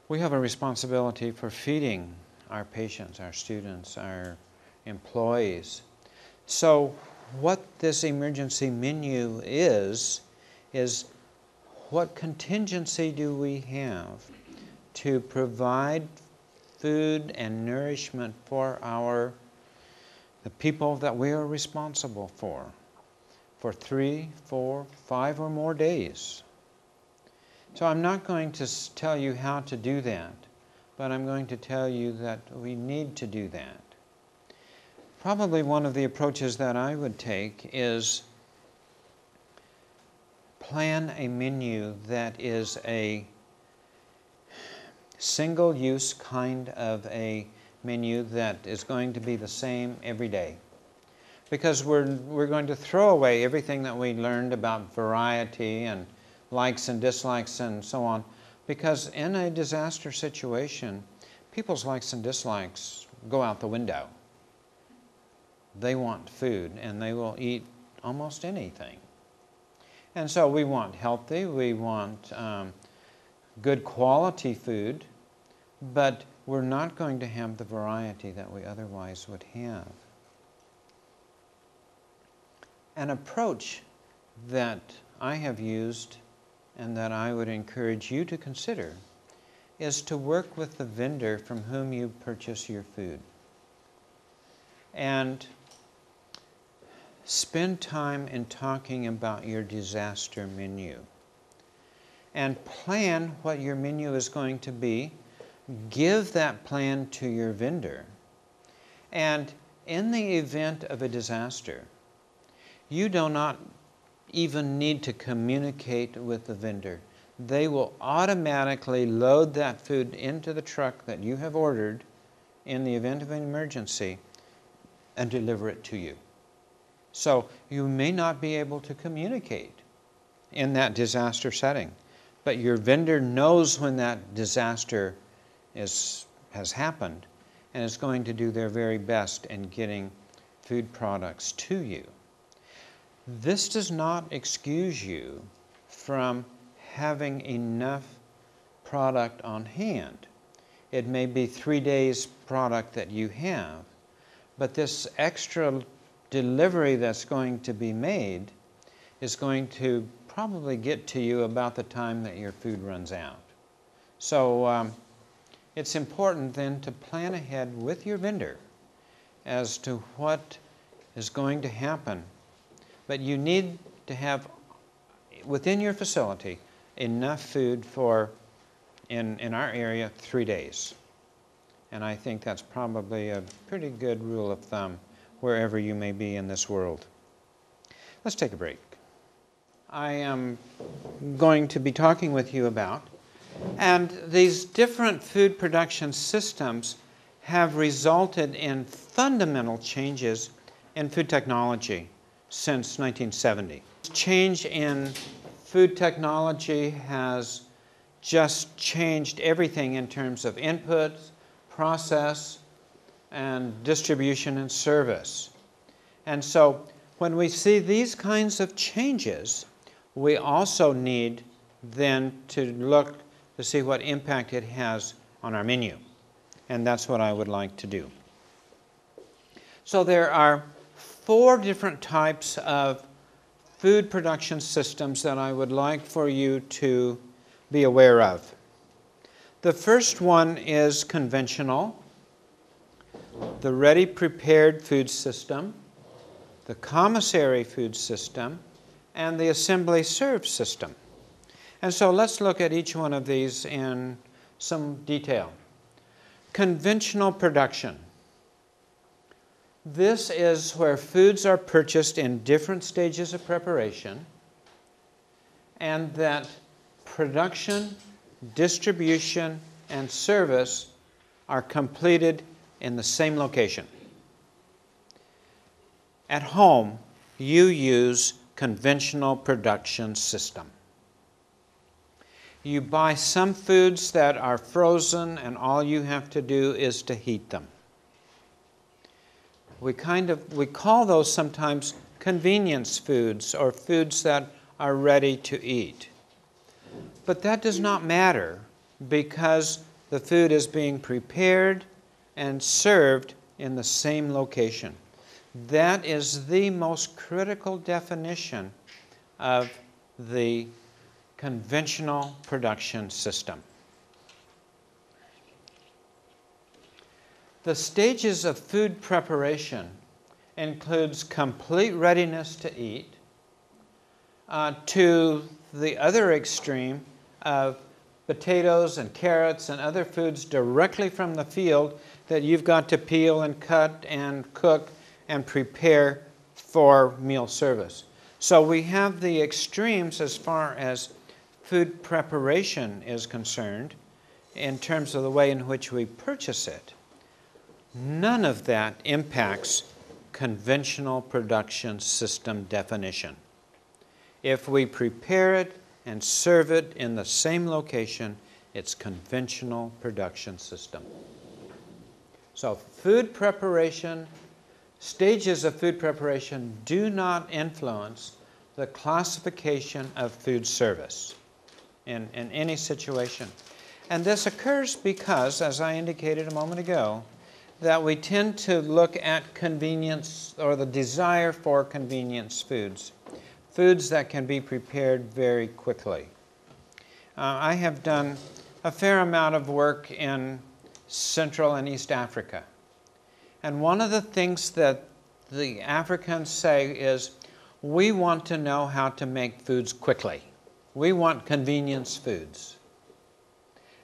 We have a responsibility for feeding our patients, our students, our employees. So what this emergency menu is what contingency do we have to provide food and nourishment for the people that we are responsible for 3, 4, 5 or more days. So I'm not going to tell you how to do that, but I'm going to tell you that we need to do that. Probably one of the approaches that I would take is plan a menu that is a single-use kind of a menu that is going to be the same every day. Because we're going to throw away everything that we learned about variety and likes and dislikes and so on. Because in a disaster situation, people's likes and dislikes go out the window. They want food and they will eat almost anything. And so we want healthy, we want good quality food, but we're not going to have the variety that we otherwise would have. An approach that I have used and that I would encourage you to consider is to work with the vendor from whom you purchase your food. And spend time in talking about your disaster menu. And plan what your menu is going to be. Give that plan to your vendor. And in the event of a disaster, you do not even need to communicate with the vendor. They will automatically load that food into the truck that you have ordered in the event of an emergency and deliver it to you. So you may not be able to communicate in that disaster setting, but your vendor knows when that disaster has happened and is going to do their very best in getting food products to you. This does not excuse you from having enough product on hand. It may be 3 days product that you have, but this extra delivery that's going to be made is going to probably get to you about the time that your food runs out. So it's important then to plan ahead with your vendor as to what is going to happen. But you need to have within your facility enough food for, in our area, 3 days. And I think that's probably a pretty good rule of thumb wherever you may be in this world. Let's take a break. I am going to be talking with you about, and these different food production systems have resulted in fundamental changes in food technology since 1970. Change in food technology has just changed everything in terms of input, process, and distribution and service. And so when we see these kinds of changes, we also need then to look to see what impact it has on our menu. And that's what I would like to do. So there are 4 different types of food production systems that I would like for you to be aware of. The first one is conventional, the ready prepared food system, the commissary food system, and the assembly serve system. And so let's look at each one of these in some detail. Conventional production. This is where foods are purchased in different stages of preparation, and that production distribution, and service are completed in the same location. At home, you use conventional production system. You buy some foods that are frozen and all you have to do is to heat them. We call those sometimes convenience foods or foods that are ready to eat. But that does not matter because the food is being prepared and served in the same location. That is the most critical definition of the conventional production system. The stages of food preparation includes complete readiness to eat, to the other extreme of potatoes and carrots and other foods directly from the field that you've got to peel and cut and cook and prepare for meal service. So we have the extremes as far as food preparation is concerned in terms of the way in which we purchase it. None of that impacts conventional production system definition. If we prepare it and serve it in the same location, it's conventional production system. So food preparation, stages of food preparation do not influence the classification of food service in any situation. And this occurs because, as I indicated a moment ago, that we tend to look at convenience or the desire for convenience foods. Foods that can be prepared very quickly. I have done a fair amount of work in Central and East Africa. And one of the things that the Africans say is, we want to know how to make foods quickly. We want convenience foods.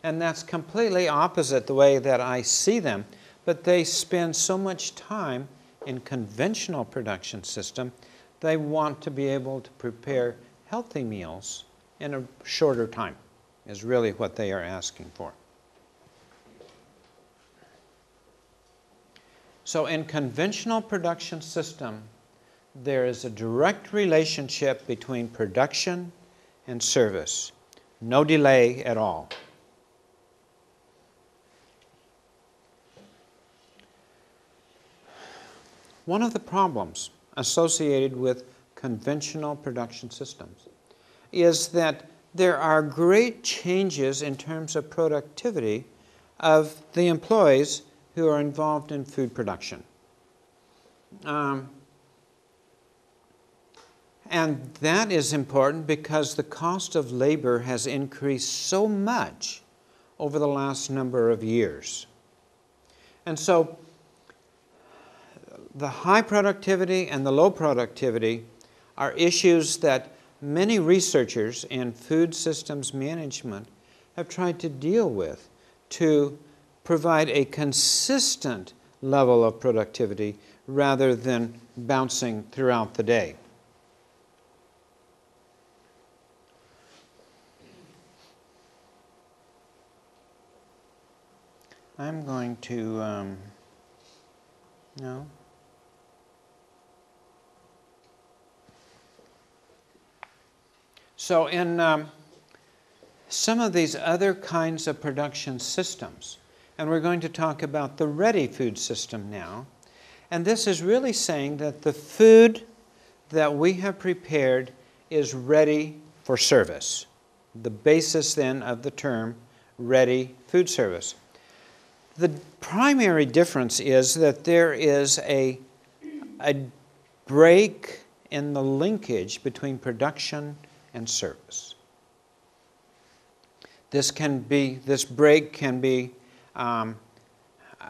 And that's completely opposite the way that I see them, but they spend so much time in conventional production system. They want to be able to prepare healthy meals in a shorter time, is really what they are asking for. So in conventional production system, there is a direct relationship between production and service. No delay at all. One of the problems associated with conventional production systems is that there are great changes in terms of productivity of the employees who are involved in food production. And that is important because the cost of labor has increased so much over the last number of years. And so the high productivity and the low productivity are issues that many researchers in food systems management have tried to deal with to provide a consistent level of productivity rather than bouncing throughout the day. I'm going to, no. So in some of these other kinds of production systems, and we're going to talk about the ready food system now, and this is really saying that the food that we have prepared is ready for service. The basis then of the term ready food service. The primary difference is that there is a break in the linkage between production and service. This break can be a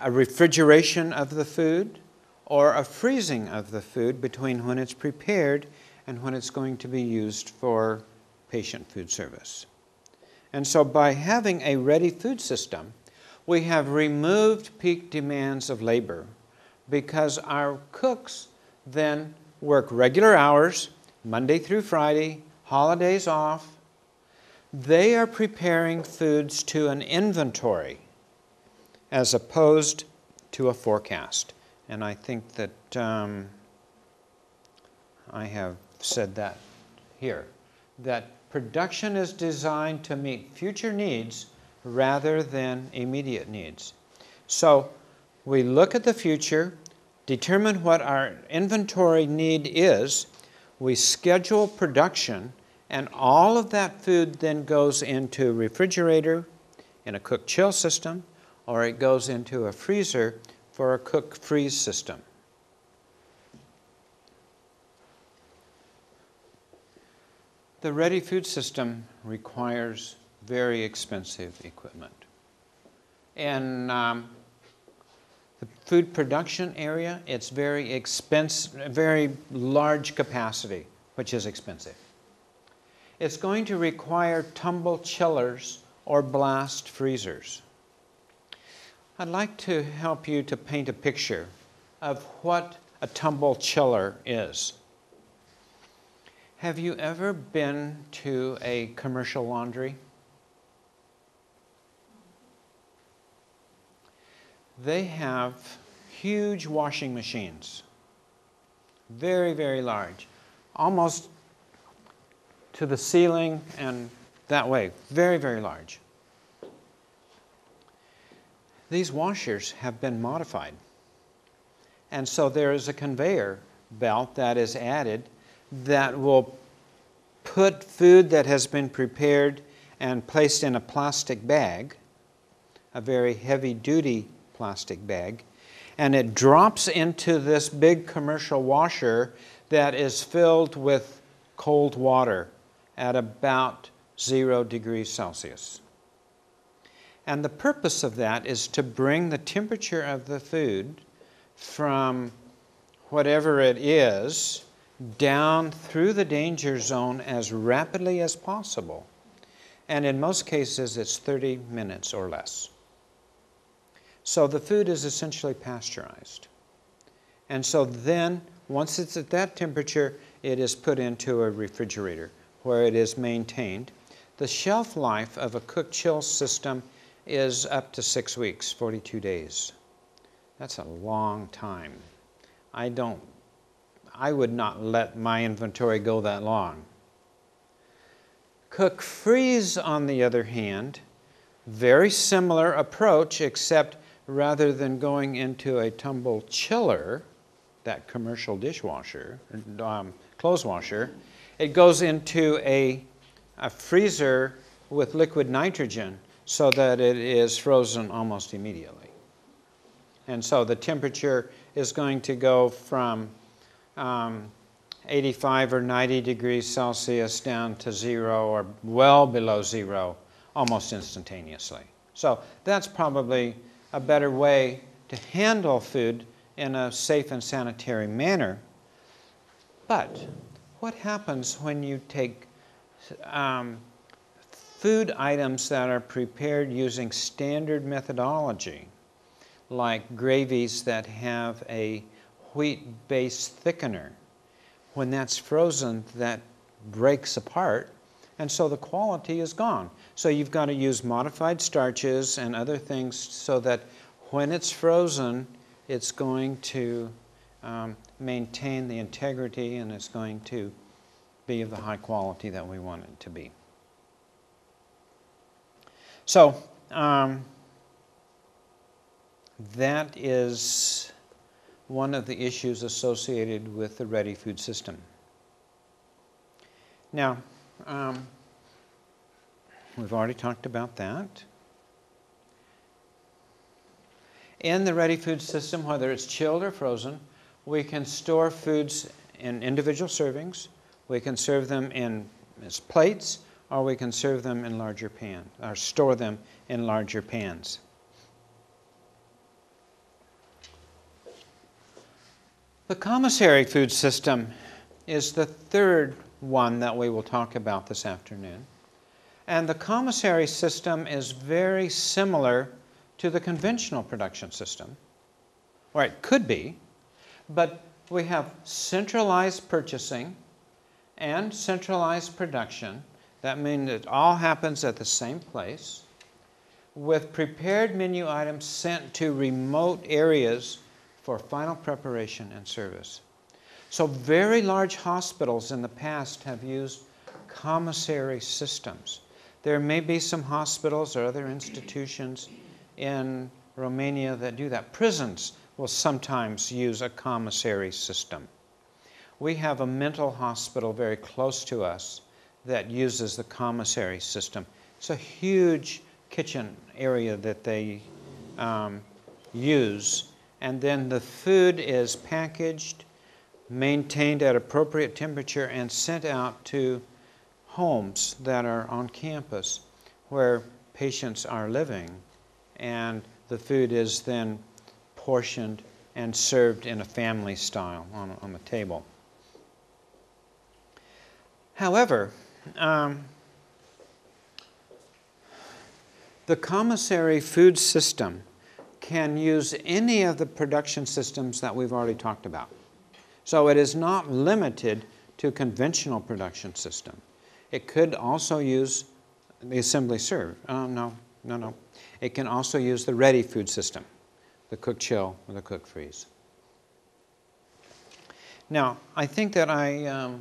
refrigeration of the food or a freezing of the food between when it's prepared and when it's going to be used for patient food service. And so by having a ready food system, we have removed peak demands of labor because our cooks then work regular hours, Monday through Friday, holidays off. They are preparing foods to an inventory as opposed to a forecast. And I think that I have said that here, that production is designed to meet future needs rather than immediate needs. So we look at the future, determine what our inventory need is, we schedule production, and all of that food then goes into a refrigerator in a cook-chill system, or it goes into a freezer for a cook-freeze system. The ready food system requires very expensive equipment. In the food production area, it's very large capacity, which is expensive. It's going to require tumble chillers or blast freezers. I'd like to help you to paint a picture of what a tumble chiller is. Have you ever been to a commercial laundry? They have huge washing machines, very, very large, almost to the ceiling and that way, very, very large. These washers have been modified. And so there is a conveyor belt that is added that will put food that has been prepared and placed in a plastic bag, a very heavy-duty plastic bag, and it drops into this big commercial washer that is filled with cold water at about 0 degrees Celsius. And the purpose of that is to bring the temperature of the food from whatever it is down through the danger zone as rapidly as possible. And in most cases, it's 30 minutes or less. So the food is essentially pasteurized. And so then, once it's at that temperature, it is put into a refrigerator where it is maintained. The shelf life of a cook-chill system is up to 6 weeks, 42 days. That's a long time. I would not let my inventory go that long. Cook-freeze, on the other hand, very similar approach, except rather than going into a tumble chiller, that commercial dishwasher, clothes washer, it goes into a freezer with liquid nitrogen so that it is frozen almost immediately. And so the temperature is going to go from 85 or 90 degrees Celsius down to 0 or well below 0 almost instantaneously. So that's probably a better way to handle food in a safe and sanitary manner. But what happens when you take food items that are prepared using standard methodology, like gravies that have a wheat-based thickener? When that's frozen, that breaks apart, and so the quality is gone. So you've got to use modified starches and other things so that when it's frozen, it's going to maintain the integrity and it's going to be of the high quality that we want it to be. So that is one of the issues associated with the ready food system. Now, we've already talked about that. In the ready food system, whether it's chilled or frozen, we can store foods in individual servings, we can serve them as plates, or we can serve them in larger pans, or store them in larger pans. The commissary food system is the third one that we will talk about this afternoon. And the commissary system is very similar to the conventional production system, or it could be, but we have centralized purchasing and centralized production That means it all happens at the same place, with prepared menu items sent to remote areas for final preparation and service. So very large hospitals in the past have used commissary systems. There may be some hospitals or other institutions in Romania that do that. Prisons will sometimes use a commissary system. We have a mental hospital very close to us that uses the commissary system. It's a huge kitchen area that they use, and then the food is packaged, maintained at appropriate temperature, and sent out to homes that are on campus where patients are living, and the food is then portioned and served in a family style on the table. However, the commissary food system can use any of the production systems that we've already talked about. So it is not limited to a conventional production system. It could also use the assembly serve. No. It can also use the ready food system, the cook chill or the cook freeze. Now, I think that I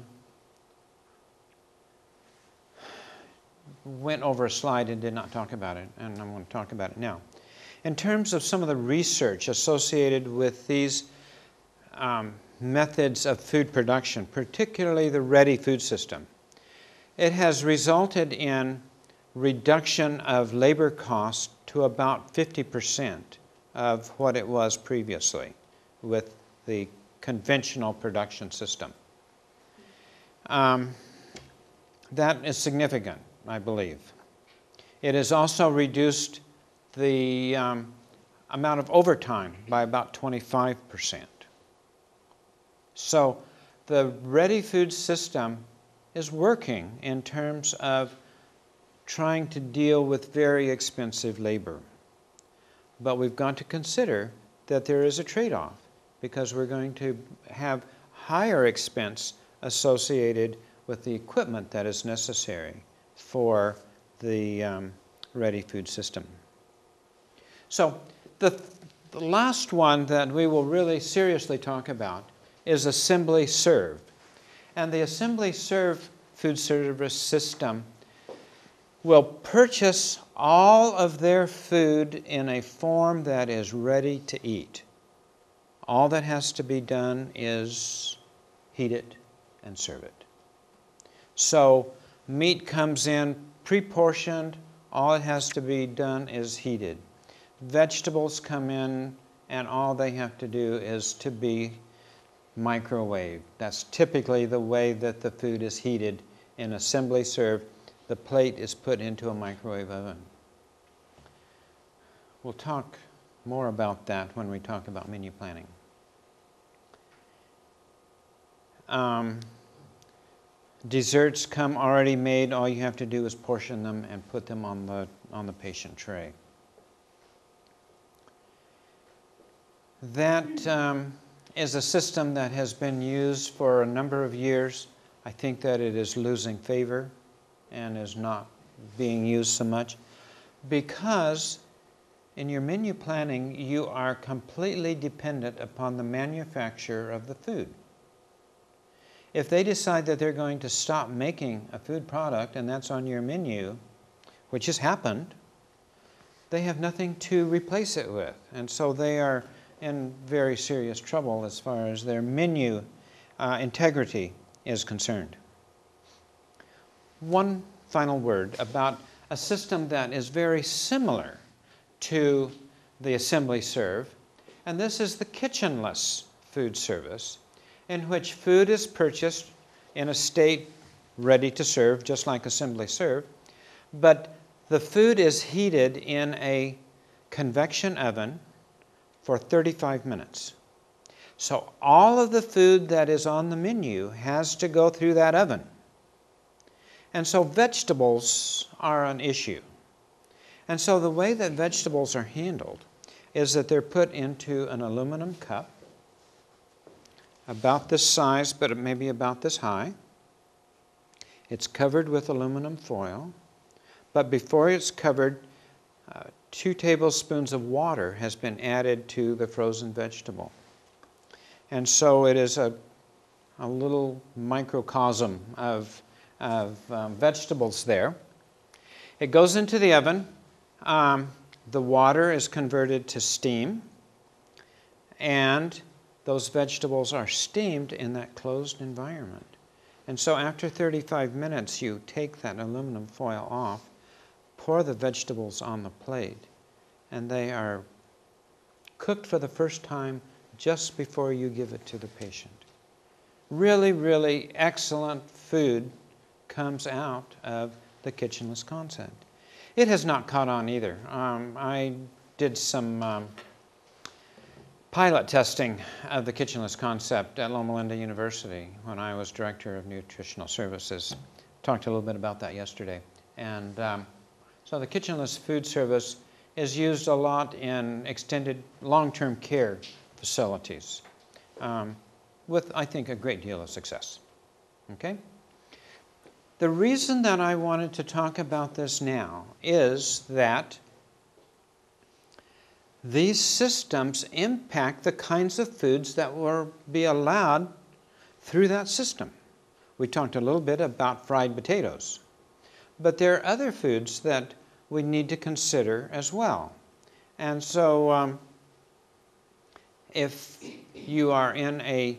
went over a slide and did not talk about it, and I'm going to talk about it now. In terms of some of the research associated with these methods of food production, particularly the ready food system, it has resulted in reduction of labor cost to about 50% of what it was previously with the conventional production system. That is significant, I believe. It has also reduced the amount of overtime by about 25%. So the ready food system is working in terms of trying to deal with very expensive labor. But we've got to consider that there is a trade-off, because we're going to have higher expense associated with the equipment that is necessary for the ready food system. So the last one that we will really seriously talk about is assembly serve. And the assembly serve food service system will purchase all of their food in a form that is ready to eat. All that has to be done is heat it and serve it. So meat comes in pre-portioned, all it has to be done is heated. Vegetables come in, and all they have to do is to be microwaved. That's typically the way that the food is heated in assembly serve. The plate is put into a microwave oven. We'll talk more about that when we talk about menu planning. Desserts come already made. All you have to do is portion them and put them on the patient tray. That is a system that has been used for a number of years. I think that it is losing favor and is not being used so much, because in your menu planning you are completely dependent upon the manufacturer of the food. If they decide that they're going to stop making a food product and that's on your menu, which has happened, they have nothing to replace it with. And so they are in very serious trouble as far as their menu integrity is concerned. One final word about a system that is very similar to the assembly serve, and this is the kitchenless food service, in which food is purchased in a state ready to serve, just like assembly serve, but the food is heated in a convection oven for 35 minutes. So all of the food that is on the menu has to go through that oven. And so vegetables are an issue. And so the way that vegetables are handled is that they're put into an aluminum cup, about this size, but maybe about this high. It's covered with aluminum foil, but before it's covered, 2 tablespoons of water has been added to the frozen vegetable. And so it is a little microcosm of vegetables there. It goes into the oven. The water is converted to steam, and those vegetables are steamed in that closed environment. And so after 35 minutes, you take that aluminum foil off, pour the vegetables on the plate, and they are cooked for the first time just before you give it to the patient. Really, really excellent food comes out of the kitchenless concept. It has not caught on either. I did some pilot testing of the kitchenless concept at Loma Linda University when I was Director of Nutritional Services. Talked a little bit about that yesterday. And so the kitchenless food service is used a lot in extended long-term care facilities with, I think, a great deal of success. Okay? The reason that I wanted to talk about this now is that these systems impact the kinds of foods that will be allowed through that system. We talked a little bit about fried potatoes, but there are other foods that we need to consider as well. And so if you are in a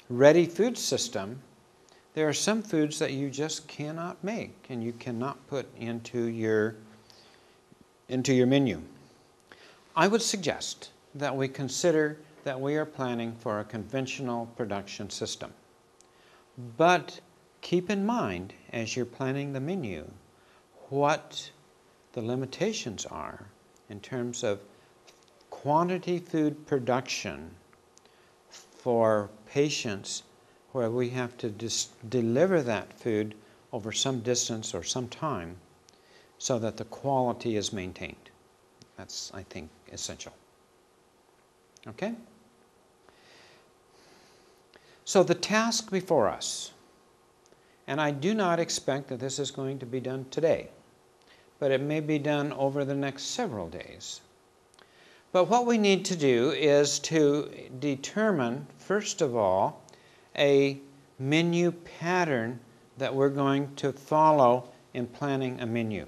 ready food system, there are some foods that you just cannot make and you cannot put into your menu. I would suggest that we consider that we are planning for a conventional production system. But keep in mind, as you're planning the menu, what the limitations are in terms of quantity food production for patients where we have to deliver that food over some distance or some time so that the quality is maintained. That's, I think, essential. Okay? So the task before us, and I do not expect that this is going to be done today, but it may be done over the next several days. But what we need to do is to determine, first of all, a menu pattern that we're going to follow in planning a menu.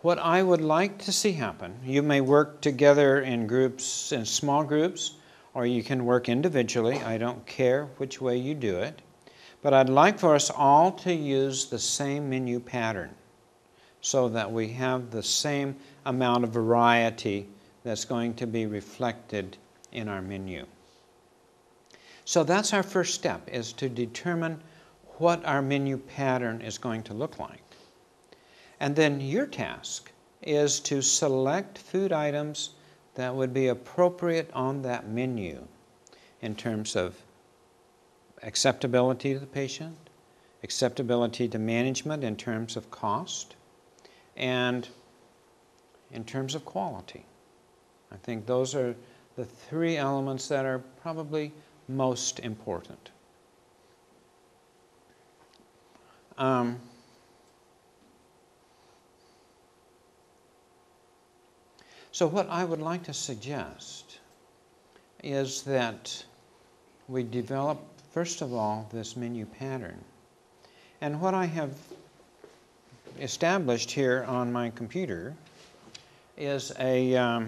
What I would like to see happen, you may work together in groups, in small groups, or you can work individually. I don't care which way you do it. But I'd like for us all to use the same menu pattern so that we have the same amount of variety that's going to be reflected in our menu. So that's our first step, is to determine what our menu pattern is going to look like. And then your task is to select food items that would be appropriate on that menu in terms of acceptability to the patient, acceptability to management in terms of cost, and in terms of quality. I think those are the 3 elements that are probably most important. So what I would like to suggest is that we develop, first of all, this menu pattern. And what I have established here on my computer is a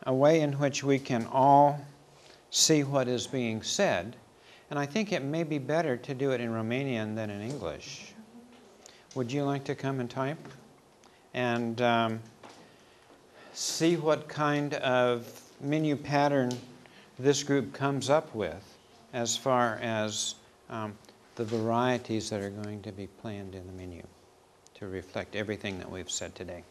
way in which we can all see what is being said. And I think it may be better to do it in Romanian than in English. Would you like to come and type? And see what kind of menu pattern this group comes up with as far as the varieties that are going to be planned in the menu to reflect everything that we've said today.